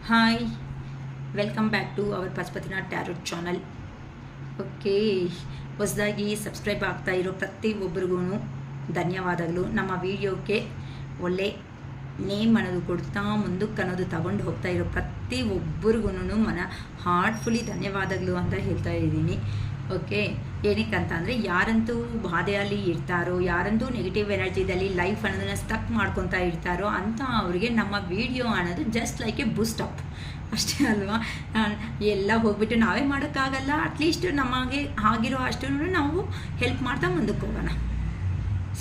Hi, welcome back to our Pashupatinath tarot channel. Okay, ಹೊಸದಾಗಿ subscribe ಆಗ್ತಾ ಇರೋ ಪ್ರತಿಯೊಬ್ಬರಿಗೂ ಧನ್ಯವಾದಗಳು. ನಮ್ಮ ವಿಡಿಯೋಕ್ಕೆ ಒಳ್ಳೆ ನೇಮ್ ಅನ್ನೋದು ಕೊಡ್ತಾ ಮುಂದಕ್ಕೆ ಅನ್ನೋದು ತಗೊಂಡು ಹೋಗ್ತಾ ಇರೋ ಪ್ರತಿಯೊಬ್ಬರಿಗೂ ಹಾರ್ಟ್ಫುಲಿ ಧನ್ಯವಾದಗಳು ಅಂತ ಹೇಳ್ತಾ ಇದ್ದೀನಿ. ಓಕೆ, ಏನಕ್ಕಂತ ಅಂದರೆ ಯಾರಂತೂ ಬಾಧೆಯಲ್ಲಿ ಇರ್ತಾರೋ, ಯಾರಂತೂ ನೆಗೆಟಿವ್ ಎನರ್ಜಿದಲ್ಲಿ ಲೈಫ್ ಅನ್ನೋದನ್ನ ಸ್ಟಕ್ ಮಾಡ್ಕೊತಾ ಇರ್ತಾರೋ ಅಂತ ಅವರಿಗೆ ನಮ್ಮ ವಿಡಿಯೋ ಅನ್ನೋದು just like A Boost up ಅಷ್ಟೇ ಅಲ್ವಾ. ಎಲ್ಲ ಹೋಗ್ಬಿಟ್ಟು ನಾವೇ ಮಾಡೋಕ್ಕಾಗಲ್ಲ, ಅಟ್ಲೀಸ್ಟ್ ನಮಗೆ ಆಗಿರೋ ಅಷ್ಟು ನಾವು ಹೆಲ್ಪ್ ಮಾಡ್ತಾ ಮುಂದಕ್ಕೆ ಹೋಗೋಣ.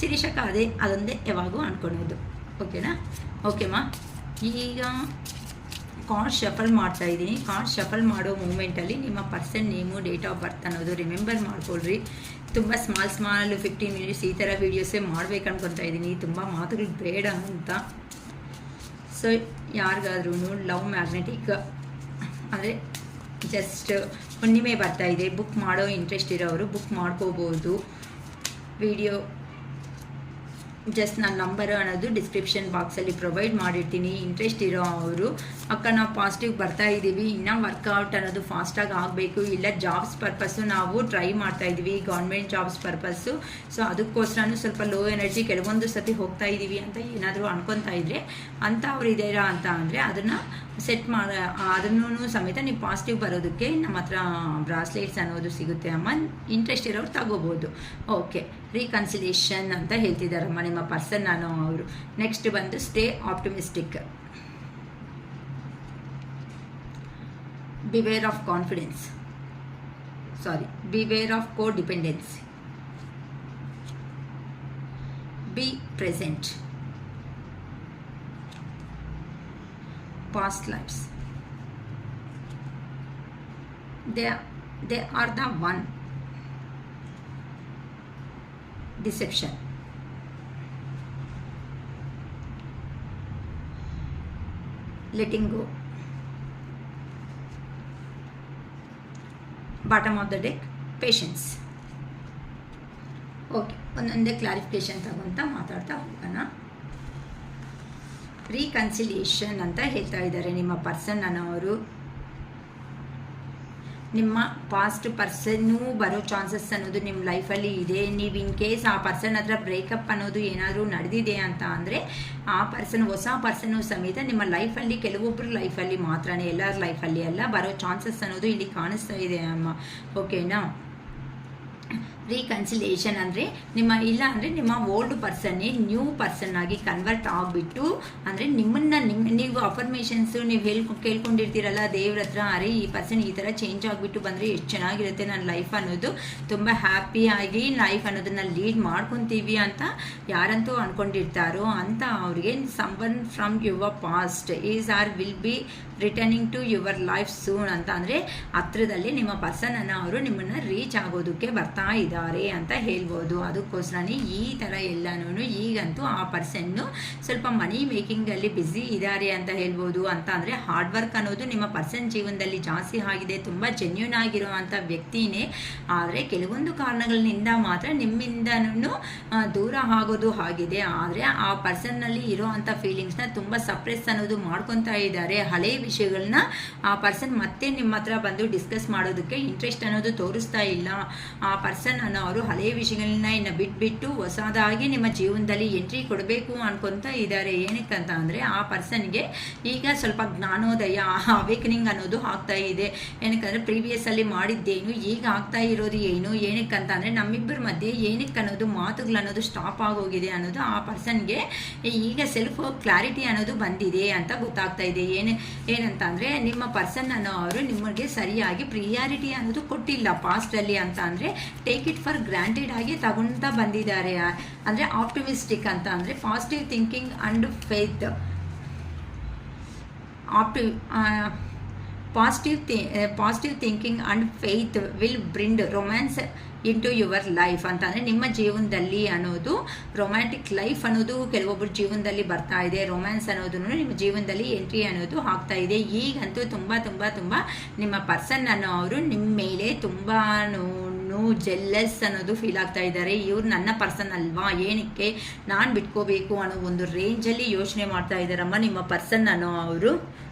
ಶಿರೀಷಕ್ಕ ಅದೊಂದೇ ಯಾವಾಗೂ ಅಂದ್ಕೊಳೋದು. ಓಕೆನಾ? ಓಕೆಮ್ಮ, ಈಗ ಕಾರ್ಡ್ ಶಫಲ್ ಮಾಡ್ತಾ ಇದ್ದೀನಿ. ಕಾರ್ಡ್ ಶಫಲ್ ಮಾಡೋ ಮೂಮೆಂಟಲ್ಲಿ ನಿಮ್ಮ person name, date of birth ಅನ್ನೋದು ರಿಮೆಂಬರ್ ಮಾಡ್ಕೊಳ್ರಿ. ತುಂಬ ಸ್ಮಾಲ್ 15 ಮಿನಿಟ್ಸ್ ಈ ಥರ ವೀಡಿಯೋಸೇ ಮಾಡ್ಬೇಕು ಅನ್ಕೊತಾ ಇದ್ದೀನಿ, ತುಂಬ ಮಾತುಗಳು ಬೇಡ ಅಂತ. ಸೊ ಯಾರಿಗಾದ್ರೂ ಲವ್ ಮ್ಯಾಗ್ನೆಟಿಕ್ ಅಂದರೆ ಜಸ್ಟ್ ಹುಣ್ಣಿಮೆ ಬರ್ತಾ ಇದೆ, ಬುಕ್ ಮಾಡೋ ಇಂಟ್ರೆಸ್ಟ್ ಇರೋರು ಬುಕ್ ಮಾಡ್ಕೋಬೋದು. ವಿಡಿಯೋ ಜಸ್ಟ್ ನನ್ನ ನಂಬರ್ ಅನ್ನೋದು ಡಿಸ್ಕ್ರಿಪ್ಷನ್ ಬಾಕ್ಸಲ್ಲಿ ಪ್ರೊವೈಡ್ ಮಾಡಿರ್ತೀನಿ. ಇಂಟ್ರೆಸ್ಟ್ ಇರೋ ಅವರು ಅಕ್ಕ ನಾವು ಪಾಸಿಟಿವ್ ಬರ್ತಾ ಇದ್ದೀವಿ, ಇನ್ನೂ ವರ್ಕೌಟ್ ಅನ್ನೋದು ಫಾಸ್ಟಾಗಿ ಆಗಬೇಕು, ಇಲ್ಲ ಜಾಬ್ಸ್ ಪರ್ಪಸ್ಸು ನಾವು ಟ್ರೈ ಮಾಡ್ತಾ ಇದ್ದೀವಿ, ಗೌರ್ಮೆಂಟ್ ಜಾಬ್ಸ್ ಪರ್ಪಸ್ಸು. ಸೊ ಅದಕ್ಕೋಸ್ಕರ ಸ್ವಲ್ಪ ಲೋ ಎನರ್ಜಿ ಕೆಲವೊಂದು ಸತಿ ಹೋಗ್ತಾ ಇದ್ದೀವಿ ಅಂತ ಏನಾದರೂ ಅನ್ಕೊತಾ ಇದ್ರೆ ಅಂತ ಅವ್ರು ಇದ್ದೀರಾ ಅಂತ ಅಂದರೆ ಅದನ್ನು ಸೆಟ್ ಅದನ್ನು ಸಮೇತ ನೀವು ಪಾಸಿಟಿವ್ ಬರೋದಕ್ಕೆ ನಮ್ಮ ಹತ್ರ ಬ್ರಾಸ್ಲೆಟ್ಸ್ ಅನ್ನೋದು ಸಿಗುತ್ತೆ ಅಮ್ಮ. ಇಂಟ್ರೆಸ್ಟ್ ಇರೋರು ತಗೋಬೋದು. ಓಕೆ, ರೀಕನ್ಸಿಲೇಷನ್ ಅಂತ ಹೇಳ್ತಿದ್ದಾರಮ್ಮ ನಿಮ್ಮ ಪರ್ಸನ್ ಅನ್ನೋ ಅವರು. ನೆಕ್ಸ್ಟ್ ಬಂದು stay optimistic, beware of confidence, beware of codependency, be present, past lives. They are the one. Deception. Letting go. Bottom of the deck, patience. Okay, ಒಂದೊಂದೇ clarification ತಗೊಂತ ಮಾತಾಡ್ತಾ ಹೋಗೋಣ. Reconciliation ಅಂತ ಹೇಳ್ತಾ ಇದ್ದಾರೆ ನಿಮ್ಮ ಪರ್ಸನ್ ಅನ್ನೋರು. ನಿಮ್ಮ ಪಾಸ್ಟ್ ಪರ್ಸನ್ನು ಬರೋ ಚಾನ್ಸಸ್ ಅನ್ನೋದು ನಿಮ್ಮ ಲೈಫಲ್ಲಿ ಇದೆ. ನೀವು ಇನ್ ಕೇಸ್ ಆ ಪರ್ಸನ್ ಹತ್ರ ಬ್ರೇಕಪ್ ಅನ್ನೋದು ಏನಾದರೂ ನಡೆದಿದೆ ಅಂತ ಅಂದರೆ ಆ ಪರ್ಸನ್ ಹೊಸ ಪರ್ಸನ್ನು ಸಮೇತ ನಿಮ್ಮ ಲೈಫಲ್ಲಿ ಕೆಲವೊಬ್ಬರು ಲೈಫಲ್ಲಿ ಮಾತ್ರನೇ, ಎಲ್ಲರ ಲೈಫಲ್ಲಿ ಎಲ್ಲ ಬರೋ ಚಾನ್ಸಸ್ ಅನ್ನೋದು ಇಲ್ಲಿ ಕಾಣಿಸ್ತಾ ಇದೆ ಅಮ್ಮ. ಓಕೆನಾ? ರೀಕನ್ಸಿಲೇಷನ್ ಅಂದರೆ ನಿಮ್ಮ ಓಲ್ಡ್ ಪರ್ಸನ್ನೇ ನ್ಯೂ ಪರ್ಸನ್ ಆಗಿ ಕನ್ವರ್ಟ್ ಆಗಿಬಿಟ್ಟು, ಅಂದರೆ ನೀವು ಅಫರ್ಮೇಷನ್ಸು ನೀವು ಕೇಳ್ಕೊಂಡಿರ್ತೀರಲ್ಲ ದೇವ್ರ ಹತ್ರ, ಅರೆ ಈ ಪರ್ಸನ್ ಈ ಥರ ಚೇಂಜ್ ಆಗಿಬಿಟ್ಟು ಬಂದರೆ ಎಷ್ಟು ಚೆನ್ನಾಗಿರುತ್ತೆ ನನ್ನ ಲೈಫ್ ಅನ್ನೋದು, ತುಂಬ ಹ್ಯಾಪಿಯಾಗಿ ಲೈಫ್ ಅನ್ನೋದನ್ನು ಲೀಡ್ ಮಾಡ್ಕೊತೀವಿ ಅಂತ ಯಾರಂತೂ ಅಂದ್ಕೊಂಡಿರ್ತಾರೋ ಅಂತ ಅವರಿಗೆ someone from your past is or will be returning to your life soon ಅಂತ. ಅಂದರೆ ಹತ್ರದಲ್ಲಿ ನಿಮ್ಮ ಪರ್ಸನನ್ನು ಅವರು ನಿಮ್ಮನ್ನು ರೀಚ್ ಆಗೋದಕ್ಕೆ ಬರ್ತಾ ಇದ್ದಾರೆ ಅಂತ ಹೇಳ್ಬೋದು. ಅದಕ್ಕೋಸ್ಕರನೇ ಈ ಥರ ಎಲ್ಲನೂ ಈಗಂತೂ ಆ ಪರ್ಸನ್ನು ಸ್ವಲ್ಪ ಮನಿ ಮೇಕಿಂಗಲ್ಲಿ ಬ್ಯುಸಿ ಇದ್ದಾರೆ ಅಂತ ಹೇಳ್ಬೋದು. ಅಂತ ಅಂದರೆ ಹಾರ್ಡ್ ವರ್ಕ್ ಅನ್ನೋದು ನಿಮ್ಮ ಪರ್ಸನ್ ಜೀವನದಲ್ಲಿ ಜಾಸ್ತಿ ಆಗಿದೆ, ತುಂಬ ಜೆನ್ಯೂನ್ ಆಗಿರುವಂಥ ವ್ಯಕ್ತಿನೇ. ಆದರೆ ಕೆಲವೊಂದು ಕಾರಣಗಳಿಂದ ಮಾತ್ರ ನಿಮ್ಮಿಂದನೂ ದೂರ ಆಗೋದು ಆಗಿದೆ. ಆದರೆ ಆ ಪರ್ಸನ್ನಲ್ಲಿ ಇರೋವಂಥ ಫೀಲಿಂಗ್ಸ್ನ ತುಂಬ ಸಪ್ರೆಸ್ ಅನ್ನೋದು ಮಾಡ್ಕೊತಾ ಇದ್ದಾರೆ. ಹಳೆ ವಿಷಯಗಳನ್ನ ಆ ಪರ್ಸನ್ ಮತ್ತೆ ನಿಮ್ಮ ಹತ್ರ ಬಂದು ಡಿಸ್ಕಸ್ ಮಾಡೋದಕ್ಕೆ ಇಂಟ್ರೆಸ್ಟ್ ಅನ್ನೋದು ತೋರಿಸ್ತಾ ಇಲ್ಲ. ಆ ಪರ್ಸನ್ ಅನ್ನೋರು ಹಳೆಯ ವಿಷಯಗಳನ್ನ ಇನ್ನು ಬಿಟ್ಬಿಟ್ಟು ಹೊಸದಾಗಿ ನಿಮ್ಮ ಜೀವನದಲ್ಲಿ ಎಂಟ್ರಿ ಕೊಡಬೇಕು ಅನ್ಕೊತಾ ಇದ್ದಾರೆ. ಏನಕ್ಕಂತ ಅಂದರೆ ಆ ಪರ್ಸನ್ಗೆ ಈಗ ಸ್ವಲ್ಪ ಜ್ಞಾನೋದಯ, ಅವೇಕನಿಂಗ್ ಅನ್ನೋದು ಆಗ್ತಾ ಇದೆ. ಏನಕ್ಕಂದರೆ ಪ್ರೀವಿಯಸ್ಸಲ್ಲಿ ಮಾಡಿದ್ದೇನು, ಈಗ ಆಗ್ತಾ ಇರೋದು ಏನು, ಏನಕ್ಕಂತ ಅಂದರೆ ನಮ್ಮಿಬ್ಬರ ಮಧ್ಯೆ ಏನಕ್ಕೆ ಅನ್ನೋದು ಮಾತುಗಳನ್ನೋದು ಸ್ಟಾಪ್ ಆಗೋಗಿದೆ ಅನ್ನೋದು ಆ ಪರ್ಸನ್ಗೆ ಈಗ ಸೆಲ್ಫ್ ಕ್ಲಾರಿಟಿ ಅನ್ನೋದು ಬಂದಿದೆ ಅಂತ ಗೊತ್ತಾಗ್ತಾ ಇದೆ. ಏನಂತ ಅಂದರೆ ನಿಮ್ಮ ಪರ್ಸನ್ ಅನ್ನೋರು ನಿಮಗೆ ಸರಿಯಾಗಿ ಪ್ರಿಯಾರಿಟಿ ಅನ್ನೋದು ಕೊಟ್ಟಿಲ್ಲ ಪಾಸ್ಟಲ್ಲಿ ಅಂತ ಅಂದರೆ ಟೇಕ್ ಇಟ್ ಫಾರ್ ಗ್ರಾಂಟೆಡ್ ಆಗಿ ತಗೊಳ್ತಾ ಬಂದಿದ್ದಾರೆ. ಅಂದರೆ ಆಪ್ಟಿಮಿಸ್ಟಿಕ್ ಅಂತ ಅಂದರೆ positive thinking and faith, positive thinking and faith will bring romance into your life ಅಂತ. ಅಂದರೆ ನಿಮ್ಮ ಜೀವನದಲ್ಲಿ ಅನ್ನೋದು ರೊಮ್ಯಾಂಟಿಕ್ ಲೈಫ್ ಅನ್ನೋದು ಕೆಲವೊಬ್ಬರು ಜೀವನದಲ್ಲಿ ಬರ್ತಾ ಇದೆ. ರೊಮ್ಯಾನ್ಸ್ ಅನ್ನೋದು ನಿಮ್ಮ ಜೀವನದಲ್ಲಿ ಎಂಟ್ರಿ ಅನ್ನೋದು ಆಗ್ತಾ ಇದೆ. ಈಗಂತೂ ತುಂಬ ತುಂಬ ತುಂಬ ನಿಮ್ಮ ಪರ್ಸನ್ ಅನ್ನೋರು ನಿಮ್ಮ ಮೇಲೆ ತುಂಬಾ ಜೆಲ್ಲಸ್ ಅನ್ನೋದು ಫೀಲ್ ಆಗ್ತಾ ಇದ್ದಾರೆ. ಇವ್ರು ನನ್ನ ಪರ್ಸನ್ ಅಲ್ವಾ, ಏನಕ್ಕೆ ನಾನು ಬಿಟ್ಕೋಬೇಕು ಅನ್ನೋ ಒಂದು ರೇಂಜಲ್ಲಿ ಯೋಚನೆ ಮಾಡ್ತಾ ಇದ್ದಾರಮ್ಮ ನಿಮ್ಮ ಪರ್ಸನ್ ಅನ್ನೋ ಅವರು.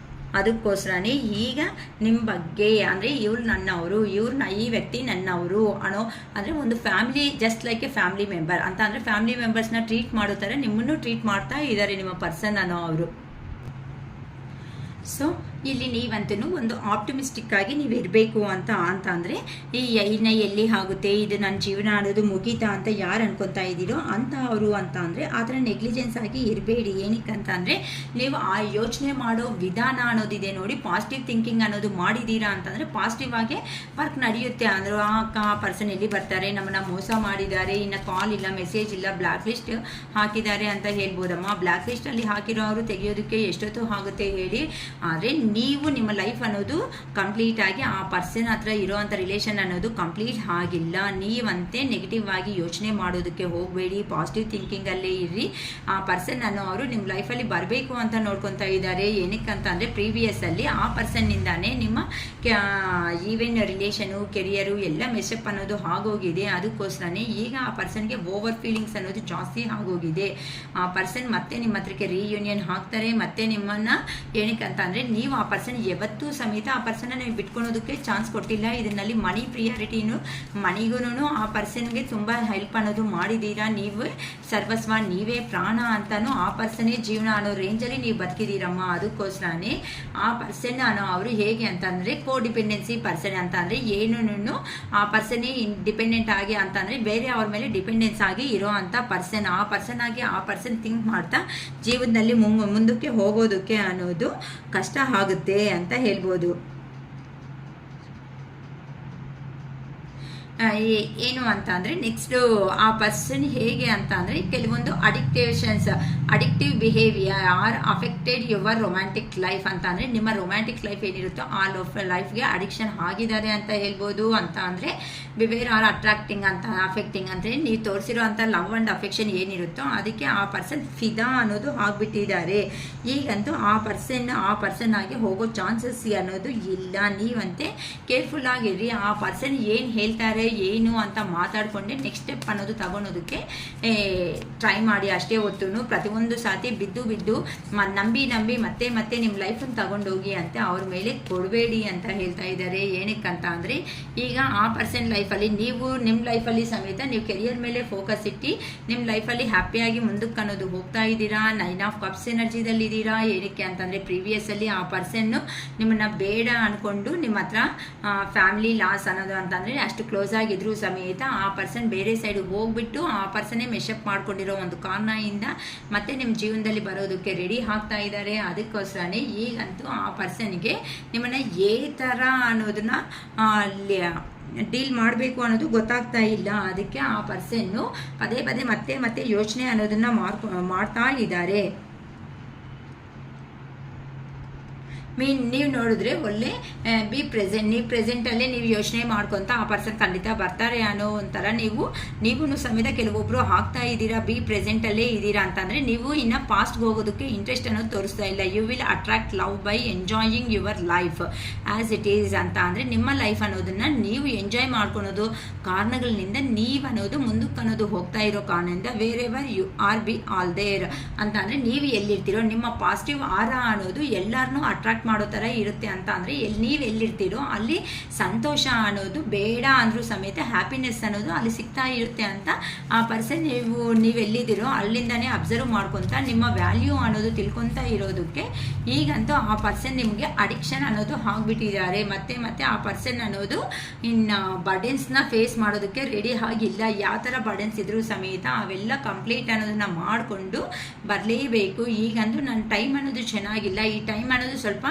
ಅದಕ್ಕೋಸ್ಕರನೇ ಈಗ ನಿಮ್ಮ ಬಗ್ಗೆ ಅಂದರೆ ಇವ್ರು ನನ್ನವರು, ಈ ವ್ಯಕ್ತಿ ನನ್ನವರು ಅನ್ನೋ ಅಂದರೆ ಒಂದು family, just like A family member ಅಂತ, ಅಂದರೆ ಫ್ಯಾಮಿಲಿ ಮೆಂಬರ್ಸ್ನ ಟ್ರೀಟ್ ಮಾಡೋ ಥರ ನಿಮ್ಮನ್ನು ಟ್ರೀಟ್ ಮಾಡ್ತಾ ಇದ್ದಾರೆ ನಿಮ್ಮ ಪರ್ಸನ್ ಅನ್ನೋ ಅವರು. ಸೊ ಇಲ್ಲಿ ನೀವಂತೂ ಒಂದು ಆಪ್ಟಿಮಿಸ್ಟಿಕ್ ಆಗಿ ನೀವು ಇರಬೇಕು ಅಂತ ಅಂದರೆ ಇನ್ನು ಎಲ್ಲಿ ಆಗುತ್ತೆ ಇದು ನನ್ನ ಜೀವನ ಅನ್ನೋದು ಮುಗೀತಾ ಅಂತ ಯಾರು ಅನ್ಕೊತಾ ಇದ್ದೀರೋ ಅಂತ ಅವರು ಅಂತ ಅಂದರೆ ಆ ಥರ ನೆಗ್ಲಿಜೆನ್ಸ್ ಆಗಿ ಇರಬೇಡಿ. ಏನಕ್ಕೆ ಅಂತ ಅಂದರೆ ನೀವು ಆ ಯೋಚನೆ ಮಾಡೋ ವಿಧಾನ ಅನ್ನೋದಿದೆ ನೋಡಿ, ಪಾಸಿಟಿವ್ ಥಿಂಕಿಂಗ್ ಅನ್ನೋದು ಮಾಡಿದ್ದೀರಾ ಅಂತಂದರೆ ಪಾಸಿಟಿವ್ ಆಗಿ ವರ್ಕ್ ನಡೆಯುತ್ತೆ. ಅಂದರೆ ಆ ಪರ್ಸನ್ ಎಲ್ಲಿ ಬರ್ತಾರೆ, ನಮ್ಮನ್ನ ಮೋಸ ಮಾಡಿದ್ದಾರೆ, ಇನ್ನು ಕಾಲ್ ಇಲ್ಲ, ಮೆಸೇಜ್ ಇಲ್ಲ, ಬ್ಲ್ಯಾಕ್ ಲಿಸ್ಟ್ ಹಾಕಿದ್ದಾರೆ ಅಂತ ಹೇಳ್ಬೋದಮ್ಮ. ಬ್ಲ್ಯಾಕ್ ಲಿಸ್ಟಲ್ಲಿ ಹಾಕಿರೋ ಅವರು ತೆಗೆಯೋದಕ್ಕೆ ಎಷ್ಟೊತ್ತು ಆಗುತ್ತೆ ಹೇಳಿ. ಆದರೆ ನೀವು ನಿಮ್ಮ ಲೈಫ್ ಅನ್ನೋದು ಕಂಪ್ಲೀಟ್ ಆಗಿ ಆ ಪರ್ಸನ್ ಹತ್ರ ಇರೋವಂಥ ರಿಲೇಷನ್ ಅನ್ನೋದು ಕಂಪ್ಲೀಟ್ ಆಗಿಲ್ಲ. ನೀವಂತೆ ನೆಗೆಟಿವ್ ಆಗಿ ಯೋಚನೆ ಮಾಡೋದಕ್ಕೆ ಹೋಗಬೇಡಿ, ಪಾಸಿಟಿವ್ ಥಿಂಕಿಂಗಲ್ಲೇ ಇರ್ರಿ. ಆ ಪರ್ಸನ್ ಅನ್ನೋ ಅವರು ನಿಮ್ಮ ಲೈಫಲ್ಲಿ ಬರಬೇಕು ಅಂತ ನೋಡ್ಕೊತಾ ಇದ್ದಾರೆ. ಏನಕ್ಕೆ ಅಂತ ಅಂದರೆ ಪ್ರೀವಿಯಸ್ಸಲ್ಲಿ ಆ ಪರ್ಸನ್ನಿಂದಾನೇ ನಿಮ್ಮ ಈವೆನ್ ರಿಲೇಷನು, ಕೆರಿಯರು ಎಲ್ಲ ಮೆಸಪ್ ಅನ್ನೋದು ಆಗೋಗಿದೆ. ಅದಕ್ಕೋಸ್ಕರನೇ ಈಗ ಆ ಪರ್ಸನ್ಗೆ ಓವರ್ ಫೀಲಿಂಗ್ಸ್ ಅನ್ನೋದು ಜಾಸ್ತಿ ಆಗೋಗಿದೆ. ಆ ಪರ್ಸನ್ ಮತ್ತೆ ನಿಮ್ಮ ಹತ್ರಕ್ಕೆ ರೀಯೂನಿಯನ್ ಹಾಕ್ತಾರೆ, ಮತ್ತೆ ನಿಮ್ಮನ್ನು ಏನಕ್ಕೆ ಅಂತ ಅಂದರೆ ನೀವು ಆ ಪರ್ಸನ್ ಯಾವತ್ತೂ ಸಮೇತ ಆ ಪರ್ಸನ್ನ ನೀವು ಬಿಟ್ಕೊಳೋದಕ್ಕೆ ಚಾನ್ಸ್ ಕೊಟ್ಟಿಲ್ಲ. ಇದರಲ್ಲಿ ಮನಿ ಪ್ರಿಯಾರಿಟಿನೂ, ಮನಿಗೂ ಆ ಪರ್ಸನ್ಗೆ ತುಂಬ ಹೆಲ್ಪ್ ಅನ್ನೋದು ಮಾಡಿದ್ದೀರಾ. ನೀವು ಸರ್ವಸ್ವ, ನೀವೇ ಪ್ರಾಣ ಅಂತಲೂ ಆ ಪರ್ಸನ್ನೇ ಜೀವನ ಅನ್ನೋ ರೇಂಜಲ್ಲಿ ನೀವು ಬದುಕಿದ್ದೀರಮ್ಮ. ಅದಕ್ಕೋಸ್ಕರನೇ ಆ ಪರ್ಸನ್ ಅನ್ನೋ ಅವರು ಹೇಗೆ ಅಂತಂದರೆ ಕೋಡಿಪೆಂಡೆನ್ಸಿ ಪರ್ಸನ್ ಅಂತ ಅಂದರೆ ಏನೂ ಆ ಪರ್ಸನ್ನೇ ಡಿಪೆಂಡೆಂಟ್ ಆಗಿ ಅಂತಂದರೆ ಬೇರೆ ಅವ್ರ ಮೇಲೆ ಡಿಪೆಂಡೆನ್ಸ್ ಆಗಿ ಇರೋ ಅಂಥ ಪರ್ಸನ್. ಆ ಪರ್ಸನ್ ಆಗಿ ಆ ಪರ್ಸನ್ ಥಿಂಕ್ ಮಾಡ್ತಾ ಜೀವನದಲ್ಲಿ ಮುಂದಕ್ಕೆ ಹೋಗೋದಕ್ಕೆ ಅನ್ನೋದು ಕಷ್ಟ ಆಗುತ್ತೆ ಅಂತ ಹೇಳ್ಬೋದು. ಏನು ಅಂತ ಅಂದರೆ ನೆಕ್ಸ್ಟು ಆ ಪರ್ಸನ್ ಹೇಗೆ ಅಂತ ಅಂದರೆ ಕೆಲವೊಂದು addictive behaviour are affected your romantic life ಅಂತ ಅಂದರೆ ನಿಮ್ಮ ರೊಮ್ಯಾಂಟಿಕ್ ಲೈಫ್ ಏನಿರುತ್ತೋ ಆ ಲೈಫ್ಗೆ ಅಡಿಕ್ಷನ್ ಆಗಿದ್ದಾರೆ ಅಂತ ಹೇಳ್ಬೋದು. ಅಂತ ಅಂದರೆ ಬಿಹೇವಿಯರ್ ಆರ್ ಅಟ್ರಾಕ್ಟಿಂಗ್ ಅಂತ, ಅಫೆಕ್ಟಿಂಗ್ ಅಂದರೆ ನೀವು ತೋರಿಸಿರೋ ಅಂಥ ಲವ್ ಆ್ಯಂಡ್ ಅಫೆಕ್ಷನ್ ಏನಿರುತ್ತೋ ಅದಕ್ಕೆ ಆ ಪರ್ಸನ್ ಫಿದಾ ಅನ್ನೋದು ಆಗಿಬಿಟ್ಟಿದ್ದಾರೆ. ಈಗಂತೂ ಆ ಪರ್ಸನ್ ಆಗಿ ಹೋಗೋ ಚಾನ್ಸಸ್ ಅನ್ನೋದು ಇಲ್ಲ. ನೀವಂತೆ ಕೇರ್ಫುಲ್ ಆಗಿರ್ರಿ. ಆ ಪರ್ಸನ್ ಏನು ಹೇಳ್ತಾರೆ ಏನು ಅಂತ ಮಾತಾಡಿಕೊಂಡೆ ನೆಕ್ಸ್ಟ್ ಸ್ಟೆಪ್ ಅನ್ನೋದು ತಗೊಳೋದಕ್ಕೆ ಟ್ರೈ ಮಾಡಿ. ಅಷ್ಟೇ ಹೊತ್ತು ಪ್ರತಿಯೊಂದು ಸಾತಿ ಬಿದ್ದು ನಂಬಿ ಮತ್ತೆ ನಿಮ್ಮ ಲೈಫನ್ನು ತಗೊಂಡೋಗಿ ಅಂತ ಅವ್ರ ಮೇಲೆ ಕೊಡಬೇಡಿ ಅಂತ ಹೇಳ್ತಾ ಇದ್ದಾರೆ. ಏನಕ್ಕಂತ ಅಂದರೆ ಈಗ ಆ ಪರ್ಸನ್ ಲೈಫಲ್ಲಿ ನೀವು ನಿಮ್ಮ ಲೈಫಲ್ಲಿ ಸಮೇತ ನೀವು ಕೆರಿಯರ್ ಮೇಲೆ ಫೋಕಸ್ ಇಟ್ಟು ನಿಮ್ಮ ಲೈಫಲ್ಲಿ ಹ್ಯಾಪಿಯಾಗಿ ಮುಂದಕ್ಕೆ ಅನ್ನೋದು ಹೋಗ್ತಾ ಇದ್ದೀರಾ. 9 ಆಫ್ ಕಪ್ಸ್ ಎನರ್ಜಿದಲ್ಲಿದ್ದೀರಾ. ಏನಕ್ಕೆ ಅಂತಂದರೆ ಪ್ರೀವಿಯಸ್ಸಲ್ಲಿ ಆ ಪರ್ಸನ್ನು ನಿಮ್ಮನ್ನು ಬೇಡ ಅಂದ್ಕೊಂಡು ನಿಮ್ಮ ಹತ್ರ ಫ್ಯಾಮಿಲಿ ಲಾಸ್ ಅನ್ನೋದು ಅಂತಂದರೆ ಅಷ್ಟು ಕ್ಲೋಸ್ ಆಗಿದ್ರು ಸಮೇತ ಆ ಪರ್ಸನ್ ಬೇರೆ ಸೈಡ್ ಹೋಗ್ಬಿಟ್ಟು ಆ ಪರ್ಸನ್ನೇ ಮೆಶಪ್ ಮಾಡ್ಕೊಂಡಿರೋ ಒಂದು ಕಾರಣದಿಂದ ಮತ್ತೆ ನಿಮ್ಮ ಜೀವನದಲ್ಲಿ ಬರೋದಕ್ಕೆ ರೆಡಿ ಆಗ್ತಾ ಇದ್ದಾರೆ. ಅದಕ್ಕೋಸ್ಕರನೇ ಈಗಂತೂ ಆ ಪರ್ಸನ್ಗೆ ನಿಮ್ಮನ್ನು ಏ ಥರ ಅನ್ನೋದನ್ನ ಡೀಲ್ ಮಾಡಬೇಕು ಅನ್ನೋದು ಗೊತ್ತಾಗ್ತಾ ಇಲ್ಲ. ಅದಕ್ಕೆ ಆ ಪರ್ಸನ್ನು ಪದೇ ಮತ್ತೆ ಯೋಚನೆ ಅನ್ನೋದನ್ನ ಮಾಡ್ತಾ ಇದ್ದಾರೆ. ನೀವು ನೋಡಿದ್ರೆ ಒಳ್ಳೆ ಬಿ ಪ್ರೆಸೆಂಟ್, ನೀವು ಪ್ರೆಸೆಂಟಲ್ಲೇ ನೀವು ಯೋಚನೆ ಮಾಡ್ಕೊತ ಆ ಪರ್ಸನ್ ಖಂಡಿತ ಬರ್ತಾರೆ ಅನ್ನೋ ಒಂಥರ ನೀವು ಸಮೇತ ಕೆಲವೊಬ್ಬರು ಹಾಕ್ತಾ ಇದ್ದೀರಾ, ಬಿ ಪ್ರೆಸೆಂಟಲ್ಲೇ ಇದ್ದೀರಾ ಅಂತಂದರೆ ನೀವು ಇನ್ನು ಪಾಸ್ಟ್ಗೆ ಹೋಗೋದಕ್ಕೆ ಇಂಟ್ರೆಸ್ಟ್ ಅನ್ನೋದು ತೋರಿಸ್ತಾ ಇಲ್ಲ. You will attract love by enjoying your life as it is ಅಂತ ಅಂದರೆ ನಿಮ್ಮ ಲೈಫ್ ಅನ್ನೋದನ್ನು ನೀವು ಎಂಜಾಯ್ ಮಾಡ್ಕೊಳೋದು ಕಾರಣಗಳಿಂದ ನೀವು ಅನ್ನೋದು ಮುಂದಕ್ಕೆ ಅನ್ನೋದು ಹೋಗ್ತಾ ಇರೋ ಕಾರಣದಿಂದ wherever you are be all there ಅಂತ ಅಂದರೆ ನೀವು ಎಲ್ಲಿರ್ತೀರೋ ನಿಮ್ಮ ಪಾಸಿಟಿವ್ ಆರಾ ಅನ್ನೋದು ಎಲ್ಲರನ್ನೂ ಅಟ್ರಾಕ್ಟ್ ಮಾಡೋ ಥರ ಇರುತ್ತೆ. ಅಂತ ಅಂದರೆ ನೀವು ಎಲ್ಲಿರ್ತೀರೋ ಅಲ್ಲಿ ಸಂತೋಷ ಅನ್ನೋದು ಬೇಡ ಅಂದರೂ ಸಮೇತ ಹ್ಯಾಪಿನೆಸ್ ಅನ್ನೋದು ಅಲ್ಲಿ ಸಿಗ್ತಾ ಇರುತ್ತೆ ಅಂತ ಆ ಪರ್ಸನ್ ನೀವೆಲ್ಲಿದ್ದೀರೋ ಅಲ್ಲಿಂದನೇ ಅಬ್ಸರ್ವ್ ಮಾಡ್ಕೊತ ನಿಮ್ಮ ವ್ಯಾಲ್ಯೂ ಅನ್ನೋದು ತಿಳ್ಕೊತಾ ಇರೋದಕ್ಕೆ ಈಗಂತೂ ಆ ಪರ್ಸನ್ ನಿಮಗೆ ಅಡಿಕ್ಷನ್ ಅನ್ನೋದು ಆಗಿಬಿಟ್ಟಿದ್ದಾರೆ. ಮತ್ತೆ ಆ ಪರ್ಸನ್ ಅನ್ನೋದು ಇನ್ನು ಬರ್ಡನ್ಸ್ನ ಫೇಸ್ ಮಾಡೋದಕ್ಕೆ ರೆಡಿ ಆಗಿಲ್ಲ. ಯಾವ ಥರ ಬರ್ಡನ್ಸ್ ಇದ್ರೂ ಸಮೇತ ಅವೆಲ್ಲ ಕಂಪ್ಲೀಟ್ ಅನ್ನೋದನ್ನ ಮಾಡಿಕೊಂಡು ಬರಲೇಬೇಕು. ಈಗಂತೂ ನನ್ನ ಟೈಮ್ ಅನ್ನೋದು ಚೆನ್ನಾಗಿಲ್ಲ, ಈ ಟೈಮ್ ಅನ್ನೋದು ಸ್ವಲ್ಪ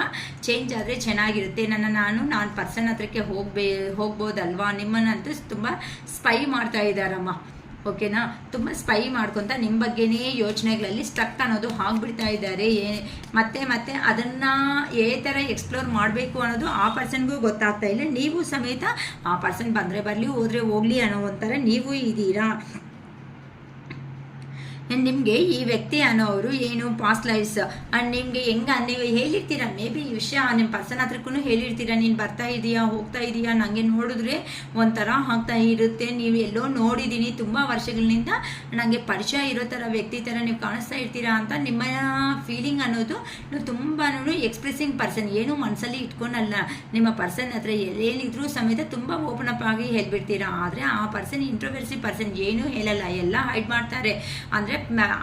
ಚೇಂಜ್ ಆದರೆ ಚೆನ್ನಾಗಿರುತ್ತೆ, ನಾನು ಪರ್ಸನ್ ಹತ್ರಕ್ಕೆ ಹೋಗ್ಬೋದಲ್ವಾ, ನಿಮ್ಮನ್ನಂತೂ ತುಂಬ ಸ್ಪೈ ಮಾಡ್ತಾ ಇದ್ದಾರಮ್ಮ. ಓಕೆನಾ, ತುಂಬ ಸ್ಪೈ ಮಾಡ್ಕೊತ ನಿಮ್ಮ ಬಗ್ಗೆನೇ ಯೋಚನೆಗಳಲ್ಲಿ ಸ್ಟ್ರಕ್ ಅನ್ನೋದು ಆಗಿಬಿಡ್ತಾ ಇದ್ದಾರೆ. ಮತ್ತೆ ಅದನ್ನು ಏ ಥರ ಎಕ್ಸ್ಪ್ಲೋರ್ ಮಾಡಬೇಕು ಅನ್ನೋದು ಆ ಪರ್ಸನ್ಗೂ ಗೊತ್ತಾಗ್ತಾ ಇಲ್ಲ. ನೀವು ಸಮೇತ ಆ ಪರ್ಸನ್ ಬಂದರೆ ಬರಲಿ ಹೋದರೆ ಹೋಗಲಿ ಅನ್ನೋ ಒಂಥರ ನೀವು ಇದ್ದೀರಾ. ನಿಮಗೆ ಈ ವ್ಯಕ್ತಿ ಅನ್ನೋರು ಏನು ಪಾಸ್ಟ್ ಲೈಫ್ಸ್ ಆ್ಯಂಡ್ ನಿಮಗೆ ನೀವು ಹೇಳಿರ್ತೀರ, ಮೇ ಬಿ ಈ ವಿಷಯ ನಿಮ್ಮ ಪರ್ಸನ್ ಹತ್ರಕ್ಕೂ ಹೇಳಿರ್ತೀರ, ನೀನು ಬರ್ತಾ ಇದೆಯಾ ಹೋಗ್ತಾ ಇದೆಯಾ, ನನಗೆ ನೋಡಿದ್ರೆ ಒಂಥರ ಆಗ್ತಾ ಇರುತ್ತೆ, ನೀವು ಎಲ್ಲೋ ನೋಡಿದ್ದೀನಿ ತುಂಬ ವರ್ಷಗಳಿಂದ ನನಗೆ ಪರಿಚಯ ಇರೋ ಥರ ವ್ಯಕ್ತಿ ಥರ ನೀವು ಕಾಣಿಸ್ತಾ ಇರ್ತೀರಾ ಅಂತ ನಿಮ್ಮ ಫೀಲಿಂಗ್ ಅನ್ನೋದು ನೀವು ತುಂಬಾ ಎಕ್ಸ್ಪ್ರೆಸಿಂಗ್ ಪರ್ಸನ್, ಏನು ಮನಸ್ಸಲ್ಲಿ ಇಟ್ಕೊಳಲ್ಲ. ನಿಮ್ಮ ಪರ್ಸನ್ ಹತ್ರ ಏನಿದ್ರೂ ಸಮೇತ ತುಂಬ ಓಪನ್ ಅಪ್ ಆಗಿ ಹೇಳ್ಬಿಡ್ತೀರಾ. ಆದರೆ ಆ ಪರ್ಸನ್ ಇಂಟ್ರೋವರ್ಸಿ ಪರ್ಸನ್, ಏನೂ ಹೇಳಲ್ಲ, ಎಲ್ಲ ಹೈಡ್ ಮಾಡ್ತಾರೆ. ಅಂದರೆ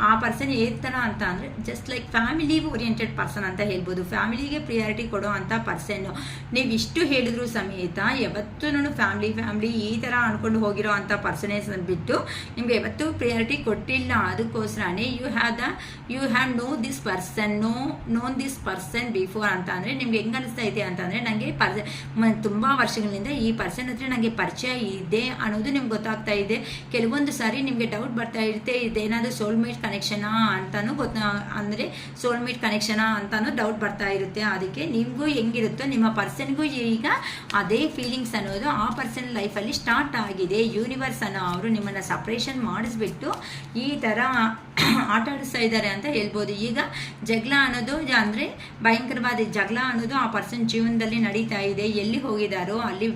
ಆ ಪರ್ಸನ್ ಏನ್ ಥರ ಅಂತ ಅಂದರೆ just like family oriented person ಅಂತ ಹೇಳ್ಬೋದು. ಫ್ಯಾಮಿಲಿಗೆ ಪ್ರಿಯಾರಿಟಿ ಕೊಡೋ ಅಂಥ ಪರ್ಸನ್ನು. ನೀವು ಇಷ್ಟು ಹೇಳಿದ್ರು ಸಮೇತ ಯಾವತ್ತೂ ಫ್ಯಾಮಿಲಿ ಈ ಥರ ಅಂದ್ಕೊಂಡು ಹೋಗಿರೋ ಅಂಥ ಪರ್ಸನೇಸ್ ಬಿಟ್ಟು ನಿಮ್ಗೆ ಯಾವತ್ತೂ ಪ್ರಿಯಾರಿಟಿ ಕೊಟ್ಟಿಲ್ಲ. ಅದಕ್ಕೋಸ್ಕರನೇ you have known this person before ಅಂತ ಅಂದರೆ ನಿಮ್ಗೆ ಹೆಂಗೆ ಅನಿಸ್ತಾ ಇದೆ ಅಂತಂದರೆ ನನಗೆ ತುಂಬ ವರ್ಷಗಳಿಂದ ಈ ಪರ್ಸನ್ ಹತ್ರ ನನಗೆ ಪರಿಚಯ ಇದೆ ಅನ್ನೋದು ನಿಮ್ಗೆ ಗೊತ್ತಾಗ್ತಾ ಇದೆ. ಕೆಲವೊಂದು ಸಾರಿ ನಿಮಗೆ ಡೌಟ್ ಬರ್ತಾ ಇರುತ್ತೆ, ಇದೇನಾದರೂ ಸೋಲ್ಮೇಟ್ ಕನೆಕ್ಷನಾ ಅಂತಾನು ಅಂದರೆ ಸೋಲ್ಮೇಟ್ ಕನೆಕ್ಷನಾ ಅಂತಾನು ಡೌಟ್ ಬರ್ತಾ ಇರುತ್ತೆ. ಅದಕ್ಕೆ ನಿಮಗೂ ಹೆಂಗಿರುತ್ತೋ ನಿಮ್ಮ ಪರ್ಸನ್ಗೂ ಈಗ ಅದೇ ಫೀಲಿಂಗ್ಸ್ ಅನ್ನೋದು ಆ ಪರ್ಸನ್ ಲೈಫಲ್ಲಿ ಸ್ಟಾರ್ಟ್ ಆಗಿದೆ. ಯೂನಿವರ್ಸ್ ಅನ್ನೋ ಅವರು ನಿಮ್ಮನ್ನು ಸಪ್ರೇಷನ್ ಮಾಡಿಸ್ಬಿಟ್ಟು ಈ ಥರ ಆಟ ಆಡಿಸ್ತಾ ಇದ್ದಾರೆ ಅಂತ ಹೇಳ್ಬೋದು. ಈಗ ಜಗಳ ಅನ್ನೋದು ಅಂದರೆ ಭಯಂಕರವಾದ ಜಗಳ ಅನ್ನೋದು ಆ ಪರ್ಸನ್ ಜೀವನದಲ್ಲಿ ನಡೀತಾ ಇದೆ. ಎಲ್ಲಿ ಹೋಗಿದ್ದಾರೋ ಅಲ್ಲಿ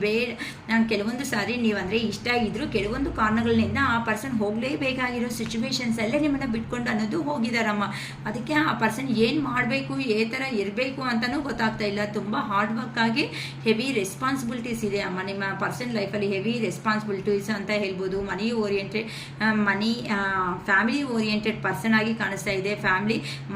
ಕೆಲವೊಂದು ಸಾರಿ ನೀವು ಅಂದರೆ ಇಷ್ಟ ಇದ್ರು ಕೆಲವೊಂದು ಕಾರಣಗಳಿಂದ ಆ ಪರ್ಸನ್ ಹೋಗಲೇಬೇಕಾಗಿರೋ ಸಿಚುವೇಶನ್ಸ್ ಅಲ್ಲೇ ನಿಮ್ಮನ್ನು ಬಿಟ್ಕೊಂಡು ಅನ್ನೋದು ಹೋಗಿದಾರಮ್ಮ. ಅದಕ್ಕೆ ಆ ಪರ್ಸನ್ ಏನು ಮಾಡಬೇಕು, ಯಾವ ಥರ ಇರಬೇಕು ಅಂತಲೂ ಗೊತ್ತಾಗ್ತಾ ಇಲ್ಲ. ತುಂಬ ಹಾರ್ಡ್ ವರ್ಕ್ ಆಗಿ ಹೆವಿ ರೆಸ್ಪಾನ್ಸಿಬಿಲಿಟೀಸ್ ಇದೆ ಅಮ್ಮ ನಿಮ್ಮ ಪರ್ಸನ್ ಲೈಫಲ್ಲಿ. ಹೆವಿ ರೆಸ್ಪಾನ್ಸಿಬಿಲಿಟೀಸ್ ಅಂತ ಹೇಳ್ಬೋದು. ಫ್ಯಾಮಿಲಿ ಓರಿಯೆಂಟೆಡ್ ಪರ್ಸನ್ ಆಗಿ ಕಾಣಿಸ್ತಾ ಇದೆ.